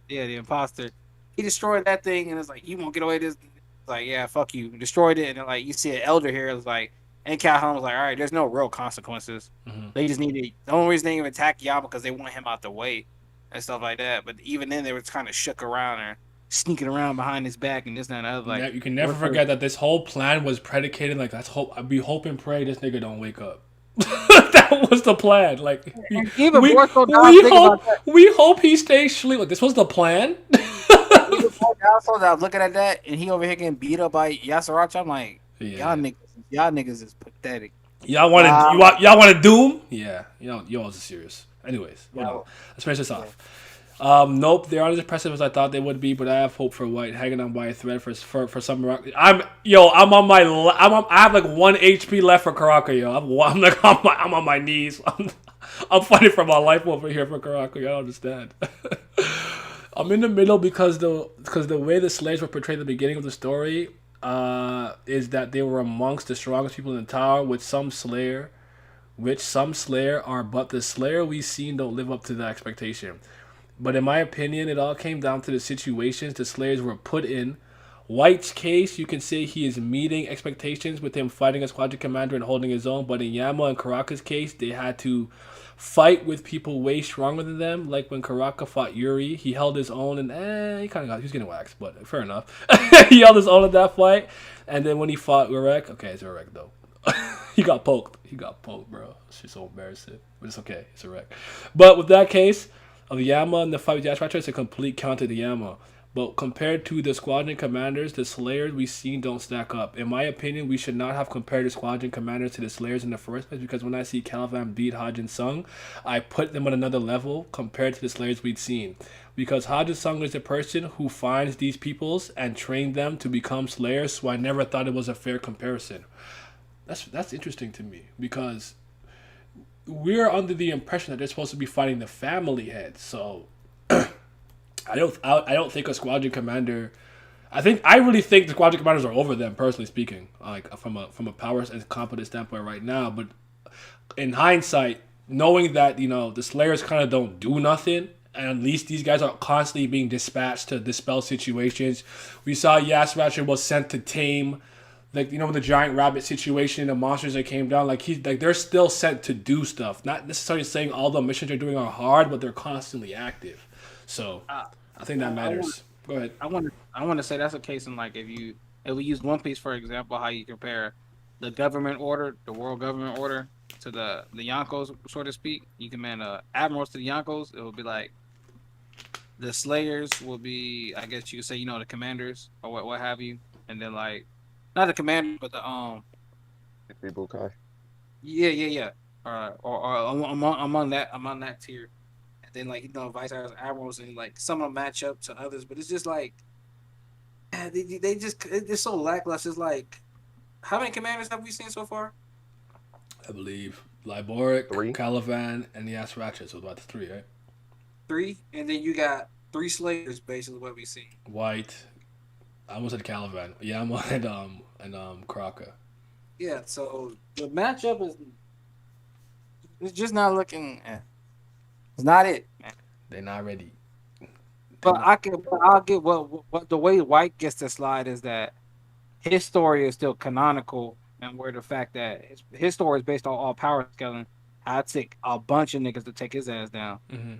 The imposter. He destroyed that thing, and it's like, you won't get away with this. It's like, yeah, fuck you. Destroyed it, and then, like, you see an elder here. It's like, and Calhoun was like, all right, there's no real consequences. Mm-hmm. They just needed, the only reason they didn't attack Yama because they want him out the way and stuff like that. But even then, they were kind of shook around her. sneaking around behind his back and this and that. And I was like, You can never forget that this whole plan was predicated like that's hope. We hope and pray this nigga don't wake up. That was the plan. Like And even more so, now I'm we thinking about that. we hope he stays asleep. Like this was the plan. Even more now, so that I was looking at that, and he over here getting beat up by Yasarachi. I'm like, Yeah. y'all niggas is pathetic. Y'all want to y'all want to doom? Yeah, y'all is serious. Anyways, hold on. Let's finish this off. Nope, they aren't as impressive as I thought they would be, but I have hope for White hanging on by a thread for some rock. I'm on my I have like 1 HP left for Karaka, yo. I'm on my knees. I'm fighting for my life over here for Karaka. I don't understand. I'm in the middle because the way the slaves were portrayed at the beginning of the story is that they were amongst the strongest people in the tower, which some Slayer are, but the Slayer we've seen don't live up to the expectation. But in my opinion, it all came down to the situations the Slayers were put in. White's case, you can say he is meeting expectations with him fighting a Squadron Commander and holding his own, but in Yama and Karaka's case, they had to fight with people way stronger than them. Like when Karaka fought Yuri, he held his own and he was getting waxed, but fair enough. He held his own in that fight. And then when he fought Urek, okay, it's Urek though. He got poked, bro. It's so embarrassing. But it's okay, it's Urek. But with that case of Yama and the fight with Yashracha, it's a complete counter to Yama. But compared to the Squadron Commanders, the Slayers we've seen don't stack up. In my opinion, we should not have compared the Squadron Commanders to the Slayers in the first place, because when I see Kallavan beat Hajin Sung, I put them on another level compared to the Slayers we'd seen. Because Hajin Sung is the person who finds these peoples and trained them to become Slayers, so I never thought it was a fair comparison. That's interesting to me, because we're under the impression that they're supposed to be fighting the family heads, so I don't think a Squadron Commander. I really think the Squadron Commanders are over them, personally speaking, like from a power and competence standpoint right now. But in hindsight, knowing that the Slayers kind of don't do nothing, and at least these guys are constantly being dispatched to dispel situations. We saw Yasracha was sent to tame, like the giant rabbit situation, the monsters that came down. They're still sent to do stuff. Not necessarily saying all the missions they're doing are hard, but they're constantly active. So I think that matters. Go ahead. I want to say that's a case in, like, if we use One Piece for example, how you compare the government order, the world government order, to the Yonkos, so to speak. You command admirals to the Yonkos. It will be like the Slayers will be, I guess you could say, the commanders or what have you, and then like not the commander, but the Ibukai. yeah. Or among that tier. Then, like, vice admirals, and like some of them match up to others, but it's just like it's so lackluster. It's like, how many commanders have we seen so far? I believe Liboric, 3, Kallavan, and the Yasracha. So about 3, right? 3, and then you got 3 Slayers, basically what we see. White. I almost said Kallavan. Yama and Karaka. Yeah, so the matchup is just not looking. It's not it, man. They're not ready. But I'll get what the way White gets to slide is that his story is still canonical, and where the fact that his story is based on all power scaling, I take a bunch of niggas to take his ass down. Mm-hmm.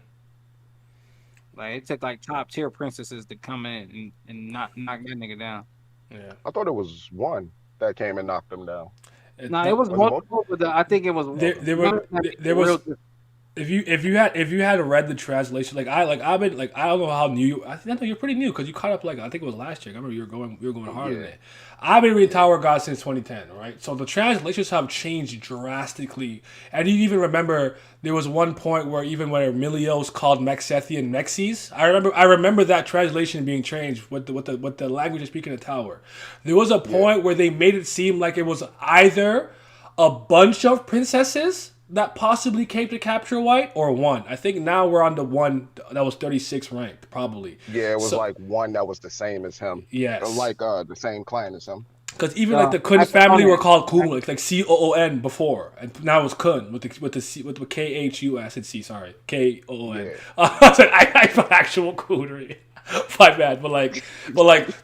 Like, it took like top tier princesses to come in and knock that nigga down. Yeah, I thought it was one that came and knocked him down. It was multiple, but I think it was there was. If you had read the translation, I don't know how new I think you're pretty new because you caught up I think it was last year. I remember you were going hard on it. I've been reading Tower of God since 2010, right? So the translations have changed drastically, and you even remember there was one point where Milios called Mexethian Mexes. I remember that translation being changed with the language of speaking of Tower. There was a point where they made it seem like it was either a bunch of princesses that possibly came to capture White, or one. I think now we're on the one that was 36 ranked, probably. Yeah, it was one that was the same as him. Yes. The same clan as him. Because even the Kun family were called Kun, like Coon before, and now it's Kun with the Khun. I said C, sorry, Koon. Yeah. I said I put actual coonery. My bad, but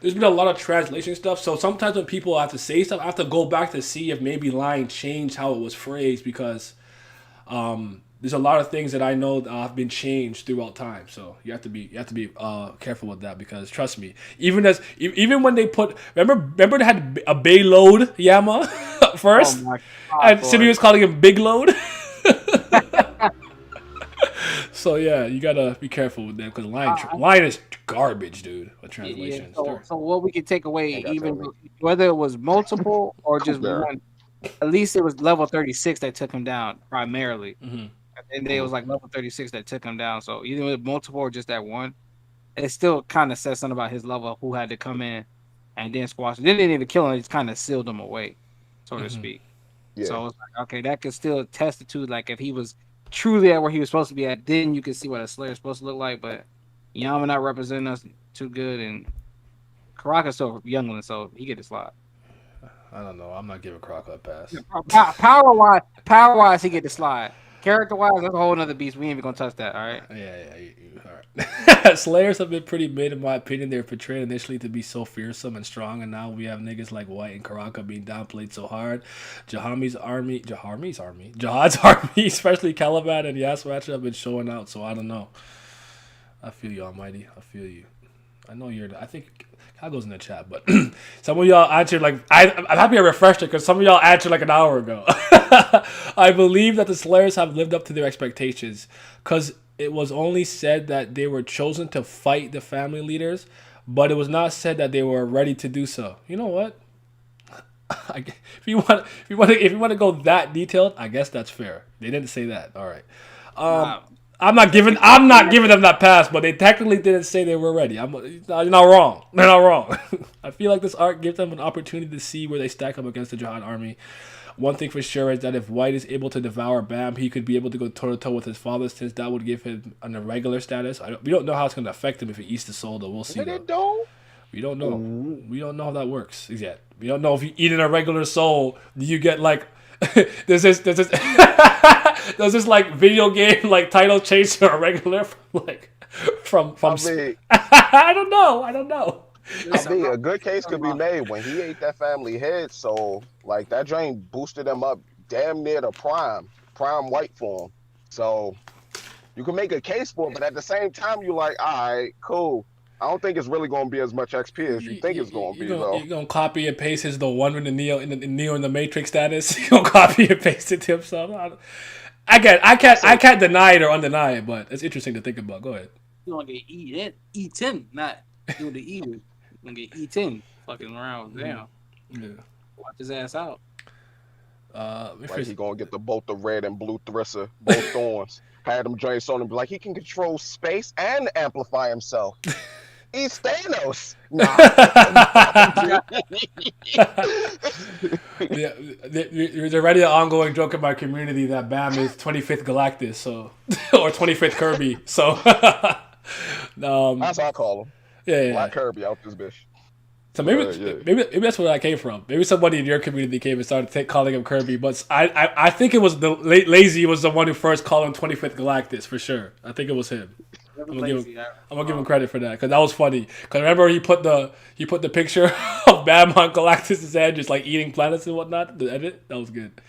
there's been a lot of translation stuff. So sometimes when people have to say stuff, I have to go back to see if maybe line changed how it was phrased, because there's a lot of things that I know that have been changed throughout time. So you have to be careful with that because trust me, even when they put remember they had a Bay Load Yama first, Oh my and God, Simi boy. was calling him Big Load. So yeah, you gotta be careful with that because line is garbage, dude. With Yeah. translations, So what we could take away, Ain't gotta tell even me. whether it was multiple or just Cougar. one, at least it was level 36 that took him down primarily. mm-hmm. And then it was like level 36 that took him down. So either with multiple or just that one, it still kind of says something about his level who had to come in and then squash. Then they didn't even kill him; it just kind of sealed him away, so to speak. Yeah. So it's like, okay, that could still test to like if he was truly at where he was supposed to be at, then you can see what a Slayer is supposed to look like. But Yama not representing us too good, and Karaka's still youngling, so he get a slot. I don't know. I'm not giving Croc a pass. Power wise, he get the slide. Character wise, that's a whole nother beast. We ain't even gonna touch that. All right. Yeah. All right. Slayers have been pretty mid, in my opinion. They were portrayed initially to be so fearsome and strong, and now we have niggas like White and Karaka being downplayed so hard. Jihad's army, especially Kallavan and Yasmatcha have been showing out. So I don't know. I feel you, Almighty. I feel you. I know you're. I think Kyle goes in the chat, but some of y'all answered like I'm happy I refreshed it because some of y'all answered like an hour ago. I believe that the Slayers have lived up to their expectations because it was only said that they were chosen to fight the family leaders, but it was not said that they were ready to do so. You know what? If you want to go that detailed, I guess that's fair. They didn't say that. All right. I'm not giving them that pass, but they technically didn't say they were ready. You're not wrong. They're not wrong. I feel like this arc gives them an opportunity to see where they stack up against the Jihad army. One thing for sure is that if White is able to devour Bam, he could be able to go toe to toe with his father, since that would give him an irregular status. We don't know how it's going to affect him if he eats the soul, though. We'll see. We don't know. We don't know how that works yet. We don't know if you eat an irregular soul, do you get like there's this like video game like title change to a regular from I don't know. I mean, a good case could be made when he ate that family head. So, like, that drain boosted him up damn near to prime white form. So, you can make a case for it, but at the same time, you're like, all right, cool. I don't think it's really going to be as much XP as you think it's going to be, though. You're going to copy and paste his the one in the Neo in the Matrix status. You're going to copy and paste it to himself. I can't deny it or undeny it, but it's interesting to think about. Go ahead. You want to get eaten, not do the eater. You want to get eaten, fucking around. Damn. Yeah. Watch his ass out. Like he going to get both the red and blue thrisser, both thorns. Had him drain on him, be like, he can control space and amplify himself. He's Thanos. Nah. Yeah, there's already an ongoing joke in my community that Bam is 25th Galactus, so or 25th Kirby. So that's how I call him. Yeah. Black Kirby out this bitch. So maybe that's where that came from. Maybe somebody in your community came and started calling him Kirby, but I think it was the Lazy was the one who first called him 25th Galactus for sure. I think it was him. I'm gonna give him credit for that because that was funny. Because remember he put the picture of Bam on Galactus' head just like eating planets and whatnot. The edit that was good.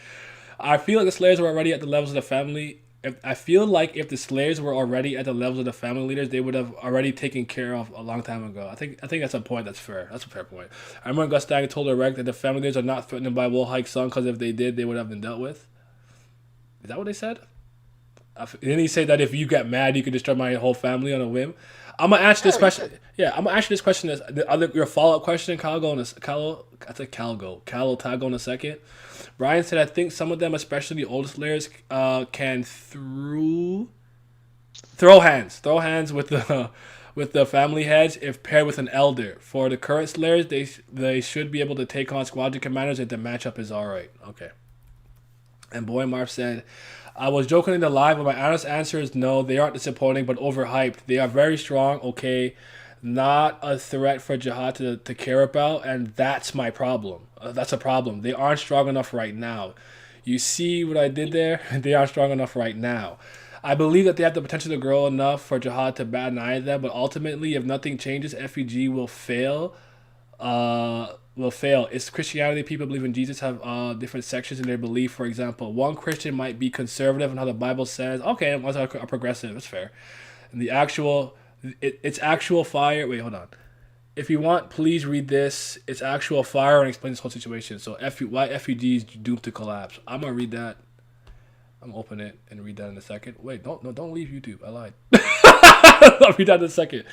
I feel like the Slayers were already at the levels of the family. I feel like if the Slayers were already at the levels of the family leaders, they would have already taken care of a long time ago. I think that's a point that's fair. That's a fair point. I remember Gustang told Erect that the family leaders are not threatened by Wolhike's son because if they did, they would have been dealt with. Is that what they said? Didn't he say that if you get mad, you could destroy my whole family on a whim? I'm gonna answer this question. Yeah, I'm gonna answer this question as your follow up question. Cal will tag on a second. Brian said, I think some of them, especially the oldest Slayers, can throw hands with the family heads if paired with an elder. For the current Slayers, they should be able to take on Squadron Commanders if the matchup is alright. Okay. And Boy Marv said, I was joking in the live, but my honest answer is no, they aren't disappointing, but overhyped. They are very strong, okay, not a threat for Jihad to care about, and that's my problem. That's a problem. They aren't strong enough right now. You see what I did there? They aren't strong enough right now. I believe that they have the potential to grow enough for Jihad to bat an eye at them, but ultimately, if nothing changes, F.U.G will fail. will fail. It's Christianity. People believe in Jesus have different sections in their belief. For example, one Christian might be conservative in how the Bible says. Okay, one's a progressive. That's fair. And it's actual fire. Wait, hold on. If you want, please read this. It's actual fire and explain this whole situation. So why FUG is doomed to collapse. I'm gonna read that. I'm gonna open it and read that in a second. Wait, don't leave YouTube. I lied. I'll read that in a second.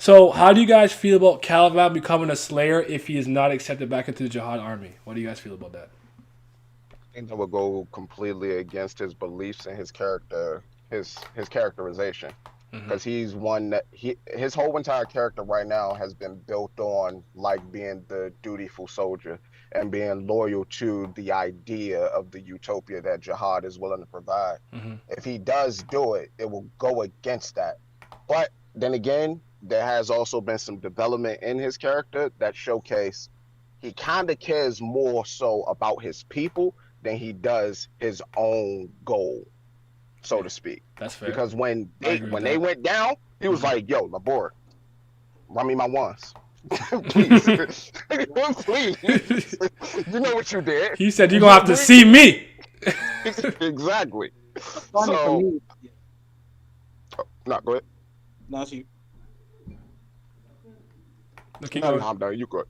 So how do you guys feel about Kallavan becoming a Slayer if he is not accepted back into the Jihad army? What do you guys feel about that? I think that would go completely against his beliefs and his character, his characterization. Because he's one that his whole entire character right now has been built on like being the dutiful soldier and being loyal to the idea of the utopia that Jihad is willing to provide. If he does do it, it will go against that. But then again, there has also been some development in his character that showcase he kind of cares more so about his people than he does his own goal, so to speak. That's fair. Because when they went down, he was like, "Yo, Labor, run me my ones, please, please. You know what you did." He said, "You're gonna have to see me." Exactly. Funny for So, me. no, go ahead. No, it's you. Okay, No, I'm done. You good?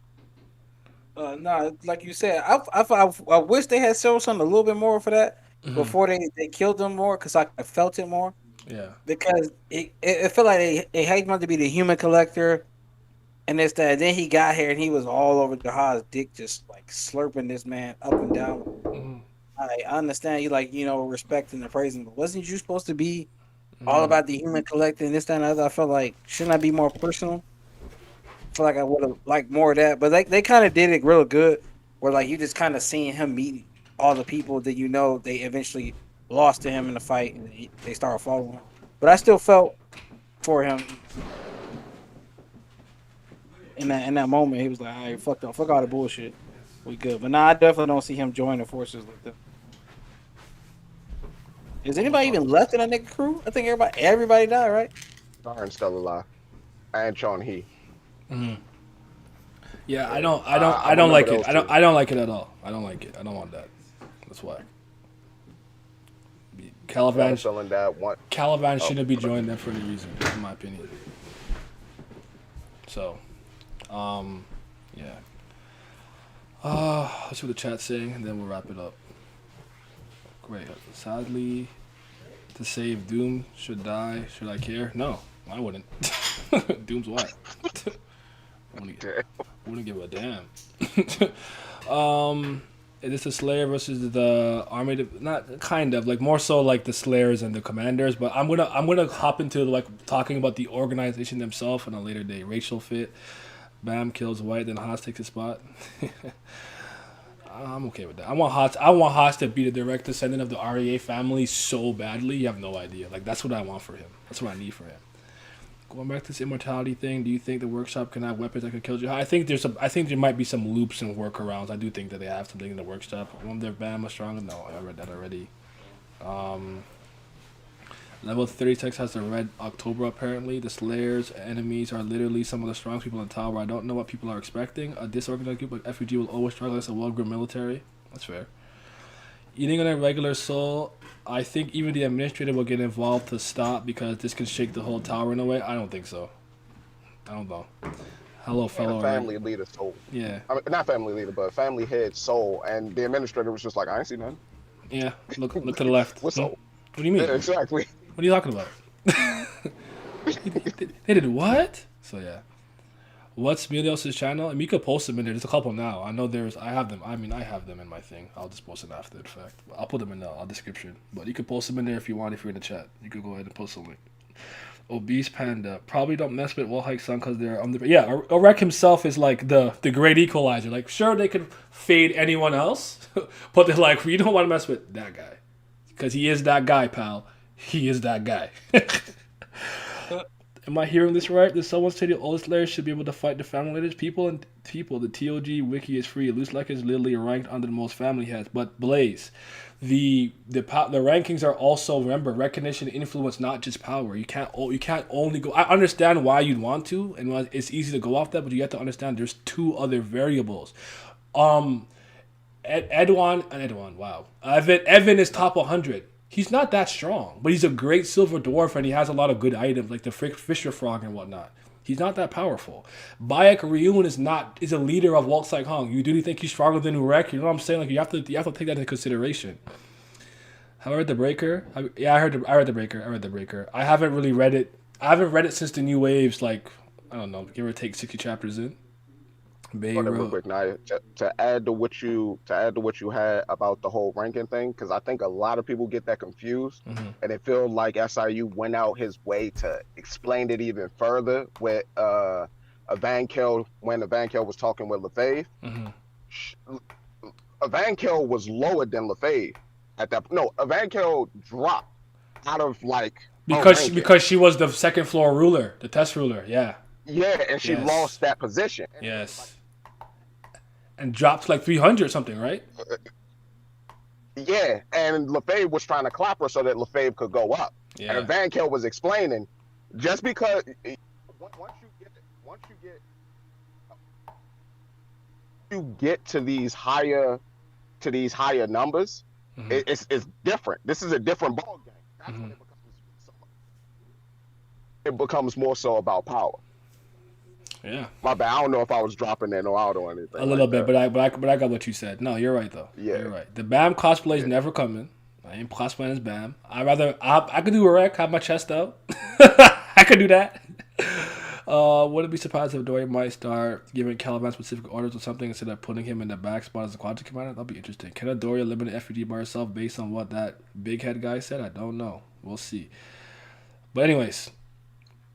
No, like you said, I wish they had shown something a little bit more for that before they killed him more, because I felt it more. Yeah. Because it felt like they had him to be the human collector, and it's that. Then he got here and he was all over Jahad's dick, just like slurping this man up and down. I understand you respecting and praising, but wasn't you supposed to be all about the human collector and this, that, and the other? I felt like shouldn't I be more personal? I feel like I would have liked more of that, but they kind of did it real good. Where like you just kind of seeing him meet all the people that they eventually lost to him in the fight, and they started following him. But I still felt for him in that moment. He was like, "All right, fuck all the bullshit, we good." But I definitely don't see him joining forces like that. Is anybody even left in that nigga crew? I think everybody died, right? Darren's still alive, and Sean He. Yeah, I don't like it. I don't like it at all. I don't like it. I don't want that. That's why. Kallavan shouldn't be joined there for any reason, in my opinion. So, yeah. Let's see what the chat's saying, and then we'll wrap it up. Great. Sadly, to save Doom should die. Should I care? No, I wouldn't. Doom's what? Wouldn't give a damn. Is this a Slayer versus the army? Not kind of like more so like the Slayers and the Commanders. But I'm gonna hop into like talking about the organization themselves on a later day. Racial fit. Bam kills White, then Haas takes his spot. I'm okay with that. I want Haas to be the direct descendant of the REA family so badly. You have no idea. Like that's what I want for him. That's what I need for him. Going back to this immortality thing, do you think the workshop can have weapons that could kill you? I think there might be some loops and workarounds. I do think that they have something in the workshop. One their Bam was stronger. No, I read that already. Level 36 has the red October apparently. The Slayers enemies are literally some of the strongest people in the tower. I don't know what people are expecting. A disorganized group like F.U.G will always struggle against a well-groomed military. That's fair. Eating on a regular soul, I think even the administrator will get involved to stop because this can shake the whole tower in a way. I don't think so. I don't know. Hello, fellow. Family leader soul. Yeah. I mean, not family leader, but family head soul. And the administrator was just like, I ain't see nothing. Yeah. Look to the left. What's soul? What do you mean? Yeah, exactly. What are you talking about? They did what? So yeah. What's Milios' channel? And you could post them in there. There's a couple now. I know I have them. I have them in my thing. I'll just post them after the fact. I'll put them in the description. But you can post them in there if you want, if you're in the chat. You could go ahead and post a link. Obese Panda. Probably don't mess with Wall Hike Sun because they're yeah, Orek himself is like the great equalizer. Like, sure, they can fade anyone else, but they're like, you don't want to mess with that guy. Because he is that guy, pal. He is that guy. Am I hearing this right? Did someone say the oldest layers should be able to fight the family leaders? People. The TOG wiki is free. It looks like it's literally ranked under the most family heads. But Blaze, the rankings are also, remember, recognition, influence, not just power. You can't only go. I understand why you'd want to, and why it's easy to go off that, but you have to understand there's two other variables. Edwan, wow. Evan is top 100. He's not that strong, but he's a great silver dwarf, and he has a lot of good items like the Fisher Frog and whatnot. He's not that powerful. Bayek Ryun is a leader of Walt Sai Hong. You do think he's stronger than Urek? You know what I'm saying? Like you have to take that into consideration. Have I read the Breaker? I read the Breaker. I haven't really read it. I haven't read it since the New Waves. Like I don't know, give or take 60 chapters in. Real quick, now to add to what you had about the whole ranking thing, because I think a lot of people get that confused, and it feels like SIU went out his way to explain it even further with Evankel when Evankel was talking with Lefebvre. Evankel was lower than Lefebvre at that. No, Evankel dropped out of like because she was the second floor ruler, the test ruler. Yeah. Yeah, and she lost that position. Yes. And dropped like 300 or something, right? Yeah, and Lefebvre was trying to clap her so that Lefebvre could go up. Yeah. And Van Kel was explaining, just because once you get to these higher numbers, it's different. This is a different ball game. That's when it becomes more so about power. Yeah. My bad. I don't know if I was dropping that out or anything. A little bit, but I got what you said. No, you're right though. Yeah, you're right. The BAM cosplay is never coming. I ain't cosplaying as BAM. I could do a wreck, have my chest out. I could do that. Wouldn't be surprised if Dory might start giving Kallavan specific orders or something instead of putting him in the back spot as a Squadron Commander. That'll be interesting. Can a Dory eliminate F.U.G by herself based on what that big head guy said? I don't know. We'll see. But anyways,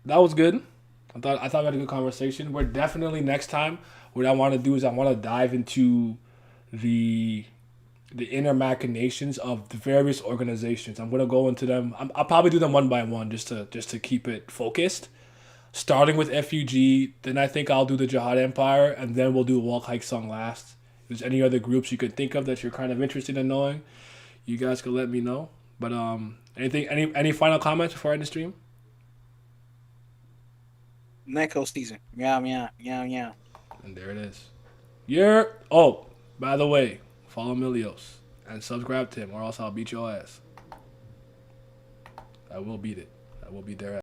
that was good. I thought we had a good conversation. We're definitely next time. What I want to do is I want to dive into the inner machinations of the various organizations. I'm gonna go into them. I'll probably do them one by one just to keep it focused. Starting with F.U.G, then I think I'll do the Jihad Empire, and then we'll do Walk Hike Song last. If there's any other groups you could think of that you're kind of interested in knowing, you guys can let me know. But any final comments before I end the stream? Neko season. Meow, meow, meow, meow. And there it is. By the way, follow Milios and subscribe to him, or else I'll beat your ass. I will beat it. I will beat their ass.